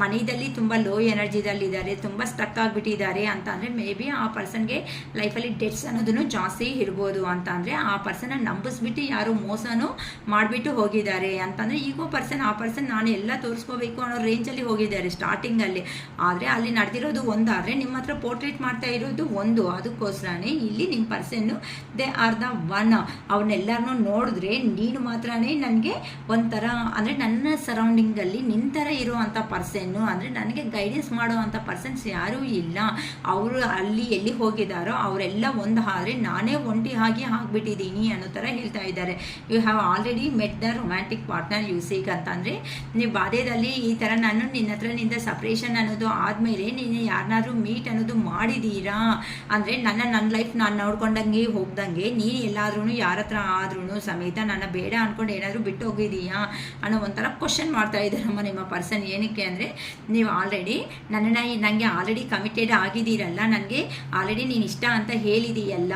ಮನಿದಲ್ಲಿ ತುಂಬ ಲೋ ಎನರ್ಜಿದಲ್ಲಿದ್ದಾರೆ, ತುಂಬ ಸ್ಟಕ್ ಆಗಿಬಿಟ್ಟಿದ್ದಾರೆ ಅಂತ ಅಂದರೆ ಮೇ ಬಿ ಆ ಪರ್ಸನ್ಗೆ ಲೈಫಲ್ಲಿ ಡೆಟ್ಸ್ ಅನ್ನೋದನ್ನು ಜಾಸ್ತಿ ಇರ್ಬೋದು. ಅಂತ ಅಂದರೆ ಆ ಪರ್ಸನ್ನ ನಂಬಿಸ್ಬಿಟ್ಟು ಯಾರು ಮೋಸನೂ ಮಾಡಿಬಿಟ್ಟು ಹೋಗಿದ್ದಾರೆ ಅಂತಂದರೆ ಈಗೋ ಪರ್ಸನ್ ಆ ಪರ್ಸನ್ ನಾನು ಎಲ್ಲ ತೋರಿಸ್ಕೋಬೇಕು ಅನ್ನೋ ರೇಂಜಲ್ಲಿ ಹೋಗಿದ್ದಾರೆ ಸ್ಟಾರ್ಟಿಂಗಲ್ಲಿ. ಆದರೆ ಅಲ್ಲಿ ನಡೆದಿರೋದು ಒಂದಾದರೆ ನಿಮ್ಮ ಹತ್ರ ಪೋರ್ಟ್ರೇಟ್ ಮಾಡ್ತಾ ಇರೋದು ಒಂದು. ಅದಕ್ಕೋಸ್ಕರನೇ ಇಲ್ಲಿ ನಿಮ್ಮ ಪರ್ಸನ್ನು ದೇ ಆರ್ ದ ಒನ್. ಅವನ್ನೆಲ್ಲರನ್ನೂ ನೋಡಿದ್ರೆ ನೀನು ಮಾತ್ರನೇ ನನಗೆ ಒಂಥರ ಅಂದರೆ ನನ್ನ ಸರೌಂಡಿಂಗಲ್ಲಿ ನಿಂತರ ಇರುವಂಥ ಪರ್ಸನ್ನು, ಅಂದರೆ ನನಗೆ ಗೈಡೆನ್ಸ್ ಮಾಡೋ ಅಂಥ ಪರ್ಸನ್ಸ್ ಯಾರೂ ಇಲ್ಲ. ಅವರು ಅಲ್ಲಿ ಎಲ್ಲಿ ಹೋಗಿದ್ದಾರೋ ಅವರೆಲ್ಲ ಒಂದು ಆದರೆ ನಾನೇ ಒಂಟಿ ಆಗಿ ಆಗಿಬಿಟ್ಟಿದ್ದೀನಿ ಅನ್ನೋ ಥರ ಹೇಳ್ತಾ ಇದ್ದಾರೆ. You have already met the romantic partner you seek ಅಂತಂದರೆ ನೀವು ಬಾಲ್ಯದಲ್ಲಿ ಈ ಥರ ನಾನು ನಿನ್ನ ಸಪ್ರೇಷನ್ ಅನ್ನೋದು ಆದಮೇಲೆ ನೀನು ಯಾರನ್ನಾದ್ರೂ ಮೀಟ್ ಅನ್ನೋದು ಮಾಡಿದ್ದೀರಾ ಅಂದರೆ ನನ್ನ ಲೈಫ್ ನಾನು ನೋಡ್ಕೊಂಡಂಗೆ ಹೋಗ್ದಂಗೆ ನೀನು ಎಲ್ಲಾದ್ರೂ ಯಾರ ಹತ್ರ ಆದ್ರೂ ಸಮೇತ ನನ್ನ ಬೇಡ ಅಂದ್ಕೊಂಡು ಏನಾದರೂ ಬಿಟ್ಟು ಹೋಗಿದೀಯಾ ಅನ್ನೋ ಒಂಥರ ಕ್ವಶನ್ ಮಾಡ್ತಾ ಇದ್ದಾರಮ್ಮ ನಿಮ್ಮ ಪರ್ಸನ್. ಏನಕ್ಕೆ ಅಂದರೆ ನೀವು ಆಲ್ರೆಡಿ ನನಗೆ ಆಲ್ರೆಡಿ ಕಮಿಟೆಡ್ ಆಗಿದ್ದೀರಲ್ಲ, ನನಗೆ ಆಲ್ರೆಡಿ ನೀನು ಇಷ್ಟ ಅಂತ ಹೇಳಿದೀಯಲ್ಲ,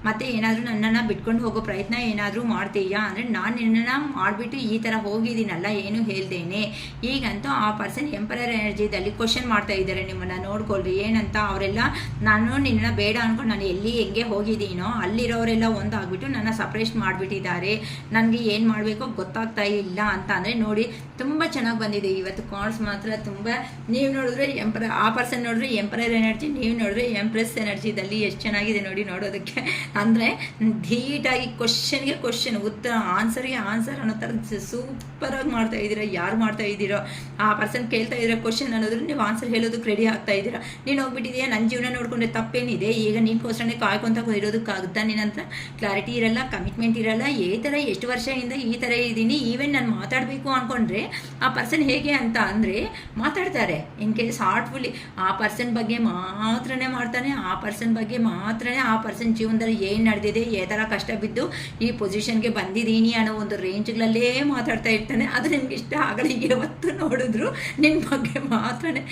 ಮತ್ತು ಏನಾದರೂ ನನ್ನನ್ನು ಬಿಟ್ಕೊಂಡು ಹೋಗೋ ಪ್ರಯತ್ನ ಏನಾದರೂ ಮಾಡ್ತೀಯಾ ಅಂದರೆ ನಾನು ನಿನ್ನನ್ನು ಮಾಡಿಬಿಟ್ಟು ಈ ಥರ ಹೋಗಿದ್ದೀನಲ್ಲ ಏನು ಹೇಳ್ದೇನೆ. ಈಗಂತೂ ಆ ಪರ್ಸನ್ ಎಂಪರರ್ ಎನರ್ಜಿದಲ್ಲಿ ಕ್ವಶನ್ ಮಾಡ್ತಾ ಇದ್ದಾರೆ ನಿಮ್ಮನ್ನು. ನೋಡ್ಕೊಳ್ರಿ ಏನಂತ, ಅವರೆಲ್ಲ ನಾನು ನಿನ್ನನ್ನು ಬೇಡ ಅಂದ್ಕೊಂಡು ನಾನು ಎಲ್ಲಿ ಹೆಂಗೆ ಹೋಗಿದ್ದೀನೋ ಅಲ್ಲಿರೋರೆಲ್ಲ ಒಂದಾಗ್ಬಿಟ್ಟು ನನ್ನ ಸಪ್ರೇಟ್ ಮಾಡಿಬಿಟ್ಟಿದ್ದಾರೆ, ನನಗೆ ಏನು ಮಾಡಬೇಕೋ ಗೊತ್ತಾಗ್ತಾ ಇಲ್ಲ ಅಂತ ಅಂದರೆ ನೋಡಿ ತುಂಬ ಚೆನ್ನಾಗಿ ಬಂದಿದೆ ಇವತ್ತು ಕಾರ್ಡ್ಸ್ ಮಾತ್ರ. ತುಂಬ ನೀವು ನೋಡಿದ್ರೆ ಆ ಪರ್ಸನ್ ನೋಡಿದ್ರೆ ಎಂಪರರ್ ಎನರ್ಜಿ, ನೀವು ನೋಡಿದ್ರೆ ಎಂಪ್ರೆಸ್ ಎನರ್ಜಿದಲ್ಲಿ ಎಷ್ಟು ಚೆನ್ನಾಗಿದೆ ನೋಡಿ ನೋಡೋದಕ್ಕೆ. ಅಂದರೆ ಧೀಟಾಗಿ ಕ್ವಶನ್ಗೆ ಕ್ವಶನ್, ಉತ್ತರ ಆನ್ಸರ್ಗೆ ಆನ್ಸರ್ ಅನ್ನೋ ಥರ ಸೂಪರಾಗಿ ಮಾಡ್ತಾ ಇದ್ದೀರಾ. ಯಾರು ಮಾಡ್ತಾ ಇದ್ದೀರೋ ಆ ಪರ್ಸನ್ ಕೇಳ್ತಾ ಇದ್ದೀರಾ ಕ್ವಶನ್ ಅನ್ನೋದ್ರೆ ನೀವು ಆನ್ಸರ್ ಹೇಳೋದಕ್ಕೆ ರೆಡಿ ಆಗ್ತಾ ಇದ್ದೀರಾ. ನೀನು ಹೋಗ್ಬಿಟ್ಟಿದೆಯಾ, ನನ್ನ ಜೀವನ ನೋಡ್ಕೊಂಡ್ರೆ ತಪ್ಪೇನಿದೆ, ಈಗ ನೀನ್ಕೋಸ್ಕರನೇ ಕಾಯ್ಕೊಂತ ಇರೋದಕ್ಕಾಗುತ್ತಾ, ನಿನ್ನಂತ ಕ್ಲಾರಿಟಿ ಇರಲ್ಲ, ಕಮಿಟ್ಮೆಂಟ್ ಇರಲ್ಲ, ಈ ಥರ ಎಷ್ಟು ವರ್ಷದಿಂದ ಈ ಥರ ಇದ್ದೀನಿ, ಈವನ್ ನಾನು ಮಾತಾಡಬೇಕು ಅಂದ್ಕೊಂಡ್ರೆ ಆ ಪರ್ಸನ್ ಹೇಗೆ ಅಂತ ಅಂದರೆ ಮಾತಾಡ್ತಾರೆ. ಇನ್ ಕೇಸ್ ಹಾರ್ಟ್ಫುಲ್ಲಿ ಆ ಪರ್ಸನ್ ಬಗ್ಗೆ ಮಾತ್ರನೇ ಮಾಡ್ತಾನೆ, ಆ ಪರ್ಸನ್ ಬಗ್ಗೆ ಮಾತ್ರನೇ, ಆ ಪರ್ಸನ್ ಜೀವನದಲ್ಲಿ ಏನು ನಡೆದಿದೆ, ಯಾವ ಥರ ಕಷ್ಟ ಬಿದ್ದು ಈ ಪೊಸಿಷನ್ಗೆ ಬಂದಿದ್ದೀನಿ ಅನ್ನೋ ಒಂದು ರೇಂಜ್ಗಳಲ್ಲೇ ಮಾತಾಡ್ತಾ ಇರ್ತಾನೆ. ಅದು ನಿಮ್ಗೆ ಇಷ್ಟ ಆಗಲ್ಲ. ಯಾವತ್ತು ನೋಡಿದ್ರು ನಿನ್ನ ಬಗ್ಗೆ ಮಾತ್ರನೇ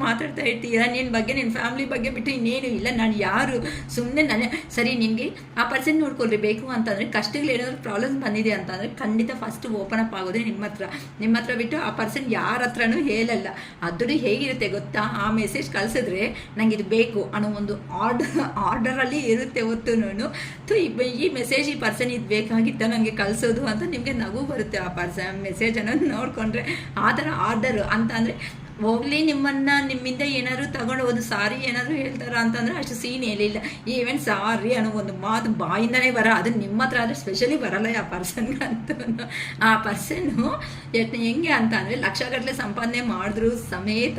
ಮಾತಾಡ್ತಾ ಇರ್ತೀರ, ನಿನ್ನ ಬಗ್ಗೆ ನಿನ್ನ ಫ್ಯಾಮಿಲಿ ಬಗ್ಗೆ ಬಿಟ್ಟು ಇನ್ನೇನು ಇಲ್ಲ. ನಾನು ಯಾರು ಸುಮ್ಮನೆ ಸರಿ ನಿಮಗೆ ಆ ಪರ್ಸನ್ ನೋಡ್ಕೊಳ್ರಿ. ಬೇಕು ಅಂತಂದರೆ ಕಷ್ಟಗಳು ಏನಾದರೂ ಪ್ರಾಬ್ಲಮ್ಸ್ ಬಂದಿದೆ ಅಂತಂದರೆ ಖಂಡಿತ ಫಸ್ಟ್ ಓಪನ್ ಅಪ್ ಆಗೋದೇ ನಿಮ್ಮ ಹತ್ರ ಬಿಟ್ಟು ಆ ಪರ್ಸನ್ ಯಾರ ಹತ್ರನೂ ಹೇಳಲ್ಲ. ಅದು ಹೇಗಿರುತ್ತೆ ಗೊತ್ತಾ, ಆ ಮೆಸೇಜ್ ಕಳಿಸಿದ್ರೆ ನಂಗೆ ಇದು ಬೇಕು ಅನ್ನೋ ಒಂದು ಆರ್ಡರಲ್ಲಿ ಇರುತ್ತೆ ಹೊತ್ತುನು. ಈ ಮೆಸೇಜ್ ಈ ಪರ್ಸನ್ ಇದು ಬೇಕಾಗಿತ್ತ ನನಗೆ ಕಳಿಸೋದು ಅಂತ ನಿಮಗೆ ನಗು ಬರುತ್ತೆ ಆ ಪರ್ಸನ್ ಮೆಸೇಜ್ ಅನ್ನೋದು ನೋಡಿಕೊಂಡ್ರೆ. ಆ ಥರ ಆರ್ಡರು ಅಂತ ಅಂದರೆ ಹೋಗ್ಲಿ ನಿಮ್ಮಿಂದ ಏನಾದ್ರು ತಗೊಂಡು ಒಂದು ಸಾರಿ ಏನಾದರೂ ಹೇಳ್ತಾರ ಅಂತಂದ್ರೆ ಅಷ್ಟು ಸೀನ್ ಏನಿಲ್ಲ. ಈವನ್ ಸಾರಿ ಅನ್ನೋ ಒಂದು ಮಾತು ಬಾಯಿಂದನೇ ಅದು ನಿಮ್ಮ ಹತ್ರ ಆದರೆ ಸ್ಪೆಷಲಿ ಬರಲ್ಲ ಆ ಪರ್ಸನ್ಗಂತೂ. ಆ ಪರ್ಸನ್ನು ಹೆಂಗೆ ಅಂತ ಅಂದರೆ ಲಕ್ಷಗಟ್ಟಲೆ ಸಂಪಾದನೆ ಮಾಡಿದ್ರು ಸಮೇತ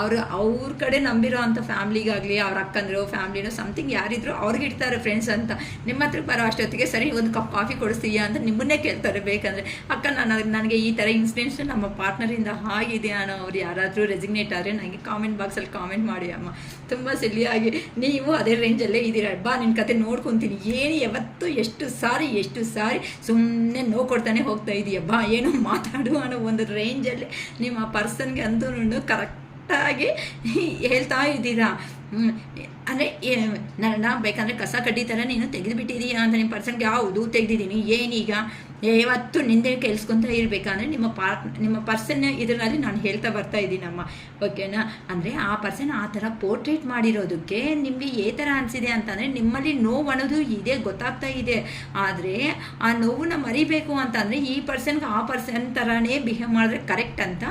ಅವ್ರ ಕಡೆ ನಂಬಿರೋ ಅಂಥ ಫ್ಯಾಮ್ಲಿಗಾಗಲಿ ಅವ್ರ ಅಕ್ಕಂದ್ರು ಫ್ಯಾಮ್ಲಿನೋ ಸಮಥಿಂಗ್ ಯಾರಿದ್ರು ಅವ್ರಿಗೆ ಇಡ್ತಾರೆ ಫ್ರೆಂಡ್ಸ್ ಅಂತ. ನಿಮ್ಮ ಹತ್ರ ಬರೋ ಅಷ್ಟೊತ್ತಿಗೆ ಸರಿ ಒಂದು ಕಪ್ ಕಾಫಿ ಕೊಡಿಸ್ತೀಯಾ ಅಂತ ನಿಮ್ಮನ್ನೇ ಕೇಳ್ತಾರೆ. ಬೇಕಂದರೆ ಅಕ್ಕ ನನಗೆ ಈ ಥರ ಇನ್ಸಿಡೆಂಟ್ಸ್ ನಮ್ಮ ಪಾರ್ಟ್ನರಿಂದ ಆಗಿದೆ ಅನ್ನೋ ಅವ್ರು ಯಾರಾದರೂ ರೆಸಿಗ್ನೇಟ್ ಆದರೆ ನನಗೆ ಕಾಮೆಂಟ್ ಬಾಕ್ಸಲ್ಲಿ ಕಾಮೆಂಟ್ ಮಾಡಿ ಅಮ್ಮ. ತುಂಬ ಸಿಲ್ಲಿಯಾಗಿ ನೀವು ಅದೇ ರೇಂಜಲ್ಲೇ ಇದ್ದೀರ ಬಾ ನಿನ್ನ ಕತೆ ನೋಡ್ಕೊತೀನಿ. ಏನು ಯಾವತ್ತು ಎಷ್ಟು ಸಾರಿ ಸುಮ್ಮನೆ ನೋವು ಕೊಡ್ತಾನೆ ಹೋಗ್ತಾ ಇದೀಯ ಬಾ ಏನೋ ಮಾತಾಡು ಅನ್ನೋ ಒಂದು ರೇಂಜಲ್ಲಿ ನಿಮ್ಮ ಪರ್ಸನ್ಗೆ ಅಂತೂ ಕರೆಕ್ಟಾಗಿ ಹೇಳ್ತಾ ಇದ್ದೀರಾ. ಅಂದರೆ ನನ್ನ ಬೇಕಂದರೆ ಕಸ ಕಡ್ಡಿ ಥರ ನೀನು ತೆಗೆದುಬಿಟ್ಟಿದೀಯಾ ಅಂತ ನಿಮ್ಮ ಪರ್ಸನ್ಗೆ ಯಾವುದು ತೆಗೆದಿದ್ದೀನಿ ಏನೀಗ ಯಾವತ್ತು ನಿಂದೆ ಕೆಲ್ಸ್ಕೊತ ಇರಬೇಕಂದ್ರೆ ನಿಮ್ಮ ಪರ್ಸನ್ ಇದರಲ್ಲಿ ನಾನು ಹೇಳ್ತಾ ಬರ್ತಾ ಇದ್ದೀನಮ್ಮ. ಓಕೆನಾ? ಅಂದರೆ ಆ ಪರ್ಸನ್ ಆ ಥರ ಪೋರ್ಟ್ರೇಟ್ ಮಾಡಿರೋದಕ್ಕೆ ನಿಮಗೆ ಏ ಥರ ಅನಿಸಿದೆ ಅಂತಂದರೆ ನಿಮ್ಮಲ್ಲಿ ನೋವು ಅನ್ನೋದು ಇದೆ ಗೊತ್ತಾಗ್ತಾ ಇದೆ. ಆದರೆ ಆ ನೋವನ್ನ ಮರಿಬೇಕು ಅಂತಂದರೆ ಈ ಪರ್ಸನ್ಗೆ ಆ ಪರ್ಸನ್ ಥರನೇ ಬಿಹೇವ್ ಮಾಡಿದ್ರೆ ಕರೆಕ್ಟ್ ಅಂತ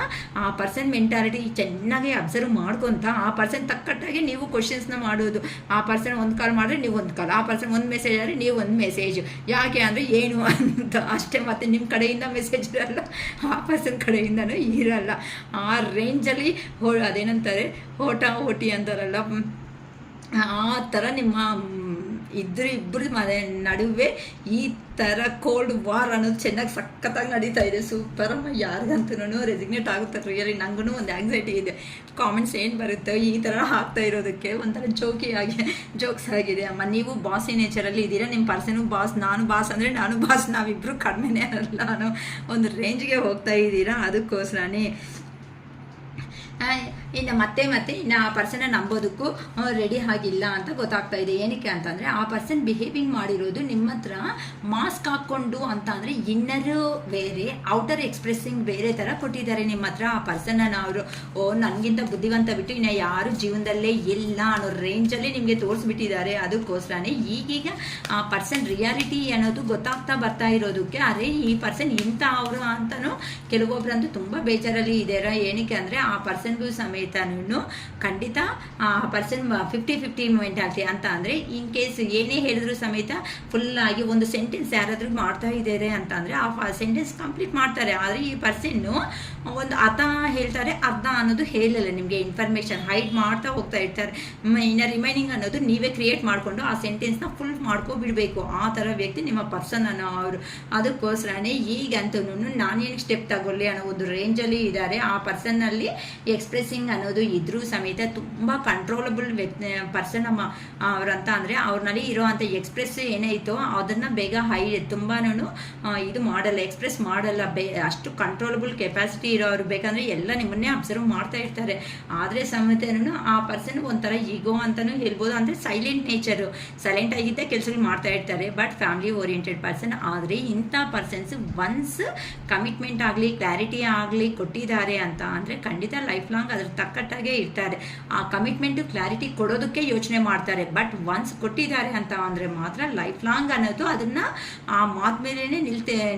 ಆ ಪರ್ಸನ್ ಮೆಂಟಾಲಿಟಿ ಚೆನ್ನಾಗಿ ಅಬ್ಸರ್ವ್ ಮಾಡ್ಕೊತ ಆ ಪರ್ಸನ್ ತಕ್ಕಟ್ಟಾಗಿ ನೀವು ಕ್ವಶನ್ಸ್ನ ಮಾಡೋದು. ಆ ಪರ್ಸನ್ ಒಂದು ಕಾಲ್ ಮಾಡಿದ್ರೆ ನೀವು ಒಂದು ಕಾಲ್, ಆ ಪರ್ಸನ್ ಒಂದು ಮೆಸೇಜ್ ಆದರೆ ನೀವು ಒಂದು ಮೆಸೇಜ್. ಯಾಕೆ ಅಂದರೆ ಏನು ಅಂತ ಅಷ್ಟೇ. ಮತ್ತು ನಿಮ್ಮ ಕಡೆಯಿಂದ ಮೆಸೇಜ್ ಇರಲ್ಲ, ಆ ಪರ್ಸನ್ ಕಡೆಯಿಂದನೂ ಇರಲ್ಲ. ಆ ರೇಂಜಲ್ಲಿ ಅದೇನಂತಾರೆ ಓಟಿ ಅಂತಾರಲ್ಲ, ಆ ಥರ ನಿಮ್ಮ ಇಬ್ಬರು ನಡುವೆ ಈ ಥರ ಕೋಲ್ಡ್ ವಾರ್ ಅನ್ನೋದು ಚೆನ್ನಾಗಿ ಸಖತ್ತಾಗಿ ನಡೀತಾ ಇದೆ. ಸೂಪರಮ್ಮ. ಯಾರಿಗಂತೂ ರೆಸಿಗ್ನೇಟ್ ಆಗುತ್ತೆ ರಿಯಲಿ. ನನಗೂ ಒಂದು ಆ್ಯಂಗ್ಸೈಟಿ ಇದೆ. ಕಾಮೆಂಟ್ಸ್ ಏನು ಬರುತ್ತೆ ಈ ಥರ ಆಗ್ತಾ ಇರೋದಕ್ಕೆ ಒಂಥರ ಜೋಕ್ಸ್ ಆಗಿದೆ ಅಮ್ಮ. ನೀವು ಬಾಸಿ ನೇಚರಲ್ಲಿ ಇದ್ದೀರಾ, ನಿಮ್ಮ ಪರ್ಸನು ಬಾಸ್, ನಾನು ಬಾಸ್ ಅಂದರೆ ನಾನು ಬಾಸ್, ನಾವಿಬ್ಬರು ಕಡಿಮೆನೇ ಅಲ್ಲ ಅನ್ನೋ ಒಂದು ರೇಂಜ್ಗೆ ಹೋಗ್ತಾ ಇದ್ದೀರಾ. ಅದಕ್ಕೋಸ್ಕರನೇ ಇನ್ನು ಮತ್ತೆ ಇನ್ನು ಆ ಪರ್ಸನ್ನ ನಂಬೋದಕ್ಕೂ ರೆಡಿ ಆಗಿಲ್ಲ ಅಂತ ಗೊತ್ತಾಗ್ತಾ ಇದೆ. ಏನಕ್ಕೆ ಅಂತಂದರೆ ಆ ಪರ್ಸನ್ ಬಿಹೇವಿಂಗ್ ಮಾಡಿರೋದು ನಿಮ್ಮ ಹತ್ರ ಮಾಸ್ಕ್ ಹಾಕ್ಕೊಂಡು ಅಂತ ಅಂದರೆ ಇನ್ನರು ಬೇರೆ ಔಟರ್ ಎಕ್ಸ್ಪ್ರೆಸ್ಸಿಂಗ್ ಬೇರೆ ಥರ ಕೊಟ್ಟಿದ್ದಾರೆ ನಿಮ್ಮ ಹತ್ರ. ಆ ಪರ್ಸನ್ನ ಅವರು ನನಗಿಂತ ಬುದ್ಧಿವಂತ ಬಿಟ್ಟು ಇನ್ನು ಯಾರು ಜೀವನದಲ್ಲೇ ಇಲ್ಲ ಅನ್ನೋ ರೇಂಜಲ್ಲಿ ನಿಮಗೆ ತೋರಿಸ್ಬಿಟ್ಟಿದ್ದಾರೆ. ಅದಕ್ಕೋಸ್ಕರನೇ ಈಗೀಗ ಆ ಪರ್ಸನ್ ರಿಯಾಲಿಟಿ ಅನ್ನೋದು ಗೊತ್ತಾಗ್ತಾ ಬರ್ತಾ ಇರೋದಕ್ಕೆ ಅರೆ ಈ ಪರ್ಸನ್ ಇಂಥ ಅವರು ಅಂತಲೂ ಕೆಲವೊಬ್ಬರಂತೂ ತುಂಬ ಬೇಜಾರಲ್ಲಿ ಇದ್ದಾರೆ. ಏನಕ್ಕೆ ಅಂದರೆ ಆ ಪರ್ಸನ್ಗೂ ಸಮೇತ ಖಂಡಿತ ಆ ಪರ್ಸನ್ 50-50 ಮೆಂಟಾಲಿಟಿ ಅಂತ ಅಂದರೆ ಇನ್ ಕೇಸ್ ಏನೇ ಹೇಳಿದ್ರು ಸಮೇತ ಫುಲ್ಲಾಗಿ ಒಂದು ಸೆಂಟೆನ್ಸ್ ಯಾರಾದರೂ ಮಾಡ್ತಾ ಇದ್ದಾರೆ ಅಂತ ಅಂದರೆ ಆ ಸೆಂಟೆನ್ಸ್ ಕಂಪ್ಲೀಟ್ ಮಾಡ್ತಾರೆ. ಆದರೆ ಈ ಪರ್ಸನ್ನು ಒಂದು ಅರ್ಧ ಹೇಳ್ತಾರೆ, ಅರ್ಧ ಅನ್ನೋದು ಹೇಳಲ್ಲ. ನಿಮಗೆ ಇನ್ಫಾರ್ಮೇಷನ್ ಹೈಡ್ ಮಾಡ್ತಾ ಹೋಗ್ತಾ ಇರ್ತಾರೆ. ಇನ್ನು ರಿಮೈನಿಂಗ್ ಅನ್ನೋದು ನೀವೇ ಕ್ರಿಯೇಟ್ ಮಾಡಿಕೊಂಡು ಆ ಸೆಂಟೆನ್ಸ್ನ ಫುಲ್ ಮಾಡ್ಕೊಬಿಡಬೇಕು. ಆ ಥರ ವ್ಯಕ್ತಿ ನಿಮ್ಮ ಪರ್ಸನ್ ಅನ್ನೋ ಅವರು. ಅದಕ್ಕೋಸ್ಕರನೇ ಈಗಂತೂ ನಾನೇನು ಸ್ಟೆಪ್ ತಗೊಳ್ಳಿ ಅನ್ನೋ ಒಂದು ರೇಂಜಲ್ಲಿ ಇದ್ದಾರೆ. ಆ ಪರ್ಸನ್ನಲ್ಲಿ ಎಕ್ಸ್ಪ್ರೆಸ್ಸಿಂಗ್ ಅನ್ನೋದು ಇದ್ರೂ ಸಮೇತ ತುಂಬ ಕಂಟ್ರೋಲಬಲ್ ಪರ್ಸನ್ ಅವರಂತ ಅಂದರೆ ಅವ್ರನ್ನಲ್ಲಿ ಇರೋವಂಥ ಎಕ್ಸ್ಪ್ರೆಸ್ ಏನೈತೋ ಅದನ್ನು ಬೇಗ ತುಂಬಾ ಇದು ಮಾಡಲ್ಲ, ಎಕ್ಸ್ಪ್ರೆಸ್ ಮಾಡಲ್ಲ. ಅಷ್ಟು ಕಂಟ್ರೋಲಬಲ್ ಕೆಪಾಸಿಟಿ ಇರೋರು. ಬೇಕಂದರೆ ಎಲ್ಲ ನಿಮ್ಮನ್ನೇ ಅಬ್ಸರ್ವ್ ಮಾಡ್ತಾ ಇರ್ತಾರೆ. ಆದರೆ ಸಮೇತನೂ ಆ ಪರ್ಸನ್ ಒಂಥರ ಈಗೋ ಅಂತಲೂ ಹೇಳ್ಬೋದು. ಅಂದರೆ ಸೈಲೆಂಟ್ ನೇಚರು, ಸೈಲೆಂಟ್ ಆಗಿದ್ದ ಕೆಲಸಗಳು ಮಾಡ್ತಾ ಇರ್ತಾರೆ. But family oriented person. ಆದರೆ ಇಂಥ ಪರ್ಸನ್ಸ್ ಒನ್ಸ್ ಕಮಿಟ್ಮೆಂಟ್ ಆಗಲಿ ಕ್ಲಾರಿಟಿ ಆಗಲಿ ಕೊಟ್ಟಿದ್ದಾರೆ ಅಂತ ಅಂದರೆ ಖಂಡಿತ ಲೈಫ್ ಲಾಂಗ್ ಅದ್ರ ತಕ್ಕಟ್ಟಾಗೆ ಇರ್ತಾರೆ. ಆ ಕಮಿಟ್ಮೆಂಟು ಕ್ಲಾರಿಟಿ ಕೊಡೋದಕ್ಕೆ ಯೋಚನೆ ಮಾಡ್ತಾರೆ. ಬಟ್ ಒನ್ಸ್ ಕೊಟ್ಟಿದ್ದಾರೆ ಅಂತ ಅಂದರೆ ಮಾತ್ರ ಲೈಫ್ ಲಾಂಗ್ ಅನ್ನೋದು ಅದನ್ನು ಆ ಮಾತು ಮೇಲೇ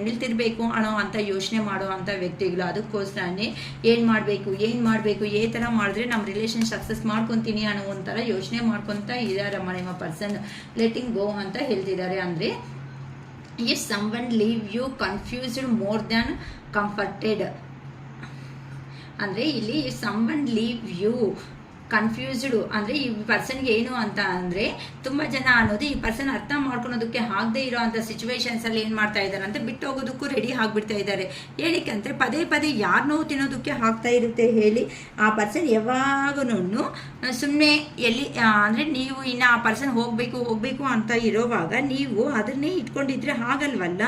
ನಿಲ್ತಿರ್ಬೇಕು ಅನ್ನೋ ಅಂತ ಯೋಚನೆ ಮಾಡೋ ಅಂಥ ವ್ಯಕ್ತಿಗಳು. ಅದಕ್ಕೋಸ್ಕರನೇ ಏನು ಮಾಡಬೇಕು ಏ ಥರ ಮಾಡಿದ್ರೆ ನಮ್ಮ ರಿಲೇಷನ್ ಸಕ್ಸಸ್ ಮಾಡ್ಕೊತೀನಿ ಅನ್ನೋ ಒಂಥರ ಯೋಚನೆ ಮಾಡ್ಕೊತ ಇದ್ದಾರಮ್ಮ ನಿಮ್ಮ ಪರ್ಸನ್. ಲೆಟಿಂಗ್ ಗೋ ಅಂತ ಹೇಳ್ತಿದ್ದಾರೆ. ಅಂದರೆ if someone leave you confused more than comforted. ಅಂದರೆ ಇಲ್ಲಿ ಸಮ್ವನ್ ಲೀವ್ ಯು ಕನ್ಫ್ಯೂಸ್ಡು ಅಂದರೆ ಈ ಪರ್ಸನ್ಗೆ ಏನು ಅಂತ ಅಂದರೆ ತುಂಬ ಜನ ಅನ್ನೋದು ಈ ಪರ್ಸನ್ ಅರ್ಥ ಮಾಡ್ಕೊಳೋದಕ್ಕೆ ಆಗದೆ ಇರೋ ಅಂಥ ಸಿಚುವೇಶನ್ಸಲ್ಲಿ ಏನು ಮಾಡ್ತಾ ಇದ್ದಾರೆ ಅಂತ ಬಿಟ್ಟು ಹೋಗೋದಕ್ಕೂ ರೆಡಿ ಆಗಿಬಿಡ್ತಾ ಇದ್ದಾರೆ. ಏನಕ್ಕೆ ಅಂದರೆ ಪದೇ ಯಾರು ನೋವು ತಿನ್ನೋದಕ್ಕೆ ಆಗ್ತಾ ಇರುತ್ತೆ ಹೇಳಿ. ಆ ಪರ್ಸನ್ ಯಾವಾಗೂ ಸುಮ್ಮನೆ ಎಲ್ಲಿ ಅಂದರೆ ನೀವು ಇನ್ನು ಆ ಪರ್ಸನ್ ಹೋಗಬೇಕು ಅಂತ ಇರೋವಾಗ ನೀವು ಅದನ್ನೇ ಇಟ್ಕೊಂಡಿದ್ರೆ ಆಗಲ್ವಲ್ಲ.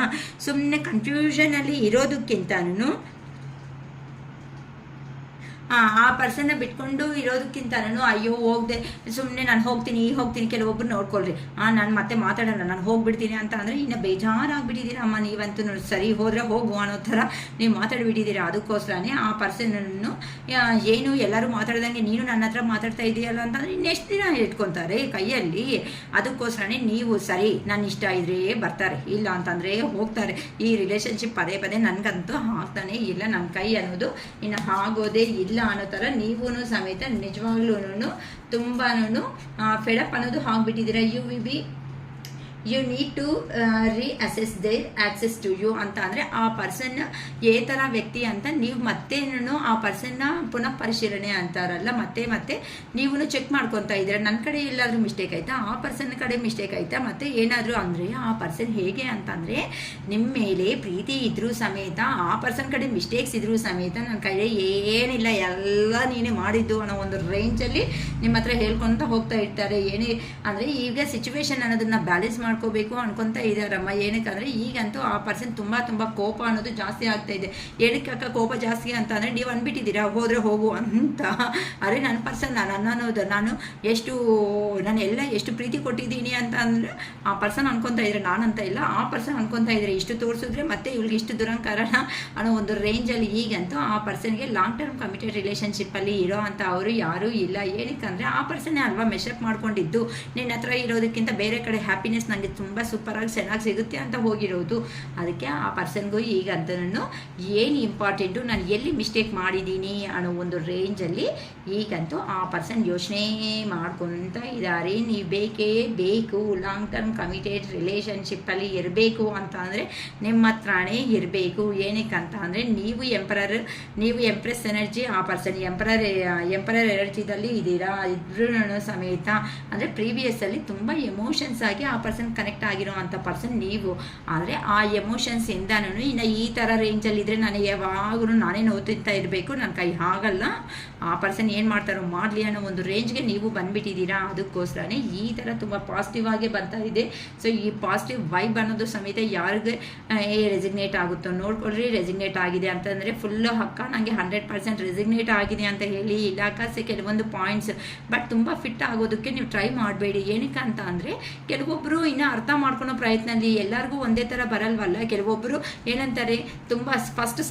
ಸುಮ್ಮನೆ ಕನ್ಫ್ಯೂಷನಲ್ಲಿ ಇರೋದಕ್ಕಿಂತನೂ ಆ ಪರ್ಸನ್ನ ಬಿಟ್ಕೊಂಡು ಇರೋದಕ್ಕಿಂತ ಅಯ್ಯೋ ಹೋಗದೆ ಸುಮ್ಮನೆ ನಾನು ಹೋಗ್ತೀನಿ ಕೆಲವೊಬ್ಬರು ನೋಡ್ಕೊಳ್ರಿ ನಾನು ಮತ್ತೆ ಮಾತಾಡೋಣ ನಾನು ಹೋಗ್ಬಿಡ್ತೀನಿ ಅಂತ ಅಂದರೆ ಇನ್ನು ಬೇಜಾರಾಗ್ಬಿಟ್ಟಿದ್ದೀರಾ ಅಮ್ಮ ನೀವಂತೂ. ಸರಿ ಹೋದರೆ ಹೋಗು ಅನ್ನೋ ಥರ ನೀವು ಮಾತಾಡಿಬಿಟ್ಟಿದ್ದೀರಾ. ಅದಕ್ಕೋಸ್ಕರನೇ ಆ ಪರ್ಸನನ್ನು ಏನು ಎಲ್ಲರೂ ಮಾತಾಡ್ದಂಗೆ ನೀನು ನನ್ನ ಹತ್ರ ಮಾತಾಡ್ತಾ ಇದೆಯಲ್ಲ ಅಂತಂದರೆ ಇನ್ನೆಷ್ಟು ದಿನ ಇಟ್ಕೊತಾರೆ ಕೈಯಲ್ಲಿ. ಅದಕ್ಕೋಸ್ಕರನೇ ನೀವು ಸರಿ ನನ್ನ ಇಷ್ಟ ಇದ್ರೆ ಬರ್ತಾರೆ, ಇಲ್ಲ ಅಂತಂದರೆ ಹೋಗ್ತಾರೆ. ಈ ರಿಲೇಷನ್ಶಿಪ್ ಪದೇ ನನಗಂತೂ ಆಗ್ತಾನೆ ಇಲ್ಲ. ನನ್ನ ಕೈ ಅನ್ನೋದು ಇನ್ನು ಆಗೋದೇ ಇಲ್ಲ ಇಲ್ಲ ಅನ್ನೋ ಥರ ನೀವೂ ಸಮೇತ ನಿಜವಾಗ್ಲೂ ತುಂಬಾ ಫೆಡಪ್ ಅನ್ನೋದು ಆಗ್ಬಿಟ್ಟಿದ್ದೀರಾ. You need to reassess their access to you ಅಂತ ಅಂದರೆ ಆ ಪರ್ಸನ್ ಏ ಥರ ವ್ಯಕ್ತಿ ಅಂತ ನೀವು ಮತ್ತೇನು ಆ ಪರ್ಸನ್ನ ಪುನಃ ಪರಿಶೀಲನೆ ಅಂತಾರಲ್ಲ, ಮತ್ತೆ ನೀವು ಚೆಕ್ ಮಾಡ್ಕೊತಾ ಇದ್ದೀರಾ. ನನ್ನ ಕಡೆ ಎಲ್ಲಾದರೂ ಮಿಸ್ಟೇಕ್ ಆಯಿತಾ, ಆ ಪರ್ಸನ್ ಕಡೆ ಮಿಸ್ಟೇಕ್ ಆಯಿತಾ, ಮತ್ತು ಏನಾದರೂ ಅಂದರೆ ಆ ಪರ್ಸನ್ ಹೇಗೆ ಅಂತಂದರೆ ನಿಮ್ಮ ಮೇಲೆ ಪ್ರೀತಿ ಇದ್ರೂ ಸಮೇತ ಆ ಪರ್ಸನ್ ಕಡೆ ಮಿಸ್ಟೇಕ್ಸ್ ಇದ್ರೂ ಸಮೇತ ನನ್ನ ಕೈಲಿ ಏನಿಲ್ಲ ಎಲ್ಲ ನೀನೇ ಮಾಡಿದ್ದು ಅನ್ನೋ ಒಂದು ರೇಂಜಲ್ಲಿ ನಿಮ್ಮ ಹತ್ರ ಹೇಳ್ಕೊತ ಹೋಗ್ತಾ ಇರ್ತಾರೆ. ಏನೇ ಅಂದರೆ ಈಗ ಸಿಚುವೇಶನ್ ಅನ್ನೋದನ್ನ ಬ್ಯಾಲೆನ್ಸ್ ಮಾಡ್ಕೋಬೇಕು ಅನ್ಕೊಂತ ಇದ್ದಾರಮ್ಮ. ಏನಕ್ಕಂದ್ರೆ ಈಗಂತೂ ಆ ಪರ್ಸನ್ ತುಂಬ ಕೋಪ ಅನ್ನೋದು ಜಾಸ್ತಿ ಆಗ್ತಾ ಇದೆ. ಏನಕ್ಕೆ ಅಕ್ಕ ಕೋಪ ಜಾಸ್ತಿ ಅಂತ ಅಂದರೆ ನೀವು ಅಂದ್ಬಿಟ್ಟಿದ್ದೀರಾ ಹೋದ್ರೆ ಹೋಗು ಅಂತ. ಅರೆ ನನ್ನ ಪರ್ಸನ್ ಅನ್ನೋದು ನಾನು ಎಷ್ಟು ಪ್ರೀತಿ ಕೊಟ್ಟಿದ್ದೀನಿ ಅಂತ ಅಂದರೆ ಆ ಪರ್ಸನ್ ಅನ್ಕೊತಾ ಇದ್ರೆ, ನಾನಂತ ಇಲ್ಲ, ಆ ಪರ್ಸನ್ ಅನ್ಕೊತಾ ಇದ್ರೆ ಇಷ್ಟು ತೋರಿಸಿದ್ರೆ ಮತ್ತೆ ಇವ್ರಿಗೆ ಇಷ್ಟು ದುರಂಕಾರಣ ಅನ್ನೋ ಒಂದು ರೇಂಜಲ್ಲಿ ಈಗಂತೂ ಆ ಪರ್ಸನ್ಗೆ ಲಾಂಗ್ ಟರ್ಮ್ ಕಮಿಟೆಡ್ ರಿಲೇಷನ್ಶಿಪ್ಪಲ್ಲಿ ಇರೋ ಅಂತ ಅವರು ಯಾರೂ ಇಲ್ಲ. ಏನಕ್ಕಂದರೆ ಆ ಪರ್ಸನ್ನೇ ಅಲ್ವಾ ಮೆಷಪ್ ಮಾಡ್ಕೊಂಡಿದ್ದು ನಿನ್ನ ಹತ್ರ ಇರೋದಕ್ಕಿಂತ ಬೇರೆ ಕಡೆ ಹ್ಯಾಪಿನೆಸ್ ನನಗೆ ತುಂಬ ಸೂಪರಾಗಿ ಚೆನ್ನಾಗಿ ಸಿಗುತ್ತೆ ಅಂತ ಹೋಗಿರೋದು. ಅದಕ್ಕೆ ಆ ಪರ್ಸನ್ಗೂ ಈಗಂತ ಏನು ಇಂಪಾರ್ಟೆಂಟು, ನಾನು ಎಲ್ಲಿ ಮಿಸ್ಟೇಕ್ ಮಾಡಿದ್ದೀನಿ ಅನ್ನೋ ಒಂದು ರೇಂಜಲ್ಲಿ ಈಗಂತೂ ಆ ಪರ್ಸನ್ ಯೋಚನೆ ಮಾಡ್ಕೊತ ಇದ್ದಾರೆ. ನೀವು ಬೇಕು ಲಾಂಗ್ ಟರ್ಮ್ ಕಮಿಟೆಡ್ ರಿಲೇಷನ್ಶಿಪ್ಪಲ್ಲಿ ಇರಬೇಕು ಅಂತ ಅಂದರೆ ನಿಮ್ಮ ಹತ್ರನೇ ಇರಬೇಕು. ಏನಕ್ಕಂತ ಅಂದರೆ ನೀವು ಎಂಪ್ರೆಸ್ ಎನರ್ಜಿ, ಆ ಪರ್ಸನ್ ಎಂಪರರ್ ಎನರ್ಜಿದಲ್ಲಿ ಇದ್ದೀರಾ. ಇದ್ರೂ ಸಮೇತ ಅಂದರೆ ಪ್ರೀವಿಯಸ್ಸಲ್ಲಿ ತುಂಬ ಎಮೋಷನ್ಸ್ ಆಗಿ ಆ ಪರ್ಸನ್ ಕನೆಕ್ಟ್ ಆಗಿರೋ ಅಂಥ ಪರ್ಸನ್ ನೀವು. ಆದರೆ ಆ ಎಮೋಷನ್ಸ್ ಇಂದನೂ ಇನ್ನು ಈ ಥರ ರೇಂಜಲ್ಲಿ ಇದ್ದರೆ ನನಗೆ ಯಾವಾಗಲೂ ನಾನೇ ನೋವು ತಿಂತಾ ಇರಬೇಕು, ನನ್ನ ಕೈ ಆಗಲ್ಲ, ಆ ಪರ್ಸನ್ ಏನು ಮಾಡ್ತಾರೋ ಮಾಡಲಿ ಅನ್ನೋ ಒಂದು ರೇಂಜ್ಗೆ ನೀವು ಬಂದುಬಿಟ್ಟಿದ್ದೀರಾ. ಅದಕ್ಕೋಸ್ಕರನೇ ಈ ಥರ ತುಂಬ ಪಾಸಿಟಿವ್ ಆಗಿ ಬರ್ತಾ ಇದೆ. ಸೊ ಈ ಪಾಸಿಟಿವ್ ವೈಬ್ ಅನ್ನೋದು ಸಮೇತ ಯಾರಿಗೆ ರೆಸಿಗ್ನೇಟ್ ಆಗುತ್ತೋ ನೋಡ್ಕೊಳ್ರಿ. ರೆಸಿಗ್ನೇಟ್ ಆಗಿದೆ ಅಂತಂದರೆ ಫುಲ್ಲು ಅಕ್ಕ ನನಗೆ 100% ರೆಸಿಗ್ನೇಟ್ ಆಗಿದೆ ಅಂತ ಹೇಳಿ ಇಲ್ಲ ಅಕ್ಕ, ಕೆಲವೊಂದು ಪಾಯಿಂಟ್ಸ್ ಬಟ್ ತುಂಬ ಫಿಟ್ ಆಗೋದಕ್ಕೆ ನೀವು ಟ್ರೈ ಮಾಡಬೇಡಿ. ಏನಕ್ಕೆ ಅಂತ ಅಂದರೆ ಕೆಲವೊಬ್ಬರು ಇನ್ನು ಅರ್ಥ ಮಾಡ್ಕೊಳೋ ಪ್ರಯತ್ನದಲ್ಲಿ ಎಲ್ಲರಿಗೂ ಒಂದೇ ಥರ ಬರಲ್ವಲ್ಲ. ಕೆಲವೊಬ್ಬರು ಏನಂತಾರೆ ತುಂಬ ಫಸ್ಟ್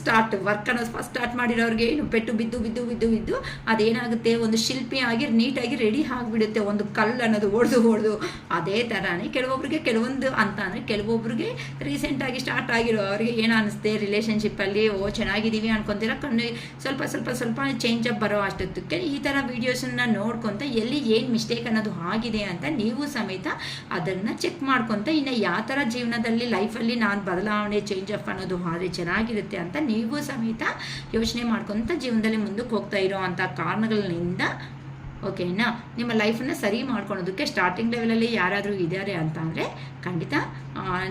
ವರ್ಕ್ ಅನ್ನೋದು ಫಸ್ಟ್ ಸ್ಟಾರ್ಟ್ ಮಾಡಿರೋರಿಗೆ ಏನು ಪೆಟ್ಟು ಬಿದ್ದು ಅದೇನಾಗುತ್ತೆ, ಒಂದು ಶಿಲ್ಪಿಯಾಗಿ ನೀಟಾಗಿ ರೆಡಿ ಆಗಿಬಿಡುತ್ತೆ. ಒಂದು ಕಲ್ಲು ಅನ್ನೋದು ಹೊಡೆದು ಅದೇ ಥರನೇ ಕೆಲವೊಬ್ರಿಗೆ ಕೆಲವೊಂದು ಅಂತ ಅಂದರೆ ಕೆಲವೊಬ್ರಿಗೆ ರೀಸೆಂಟಾಗಿ ಸ್ಟಾರ್ಟ್ ಆಗಿರೋ ಅವ್ರಿಗೆ ಏನು ಅನ್ನಿಸುತ್ತೆ ರಿಲೇಷನ್ಶಿಪ್ಪಲ್ಲಿ ಚೆನ್ನಾಗಿದ್ದೀವಿ ಅನ್ಕೊತೀರ, ಸ್ವಲ್ಪ ಚೇಂಜ್ ಅಪ್ ಬರೋ ಅಷ್ಟೊತ್ತಕ್ಕೆ ಈ ಥರ ವೀಡಿಯೋಸನ್ನು ನೋಡ್ಕೊತ ಎಲ್ಲಿ ಏನು ಮಿಸ್ಟೇಕ್ ಅನ್ನೋದು ಆಗಿದೆ ಅಂತ ನೀವು ಸಮೇತ ಅದನ್ನು ಚೆಕ್ ಮಾಡ್ಕೊತ ಇನ್ನು ಯಾವ ಥರ ಜೀವನದಲ್ಲಿ ಲೈಫಲ್ಲಿ ನಾನು ಬದಲಾವಣೆ ಚೇಂಜ್ ಅಪ್ ಅನ್ನೋದು ಆದರೆ ಚೆನ್ನಾಗಿರುತ್ತೆ ಅಂತ ನೀವು ಸಮೇತ ಯೋಚನೆ ಮಾಡ್ಕೊತ ಜೀವನದಲ್ಲಿ ಮುಂದಕ್ಕೆ ಹೋಗ್ತಾ ಇರೋ ಅಂಥ ಕಾರಣಗಳಿಂದ ಓಕೆನಾ ನಿಮ್ಮ ಲೈಫನ್ನು ಸರಿ ಮಾಡ್ಕೊಳೋದಕ್ಕೆ ಸ್ಟಾರ್ಟಿಂಗ್ ಲೆವೆಲಲ್ಲಿ ಯಾರಾದರೂ ಇದ್ದಾರೆ ಅಂತ ಅಂದರೆ ಖಂಡಿತ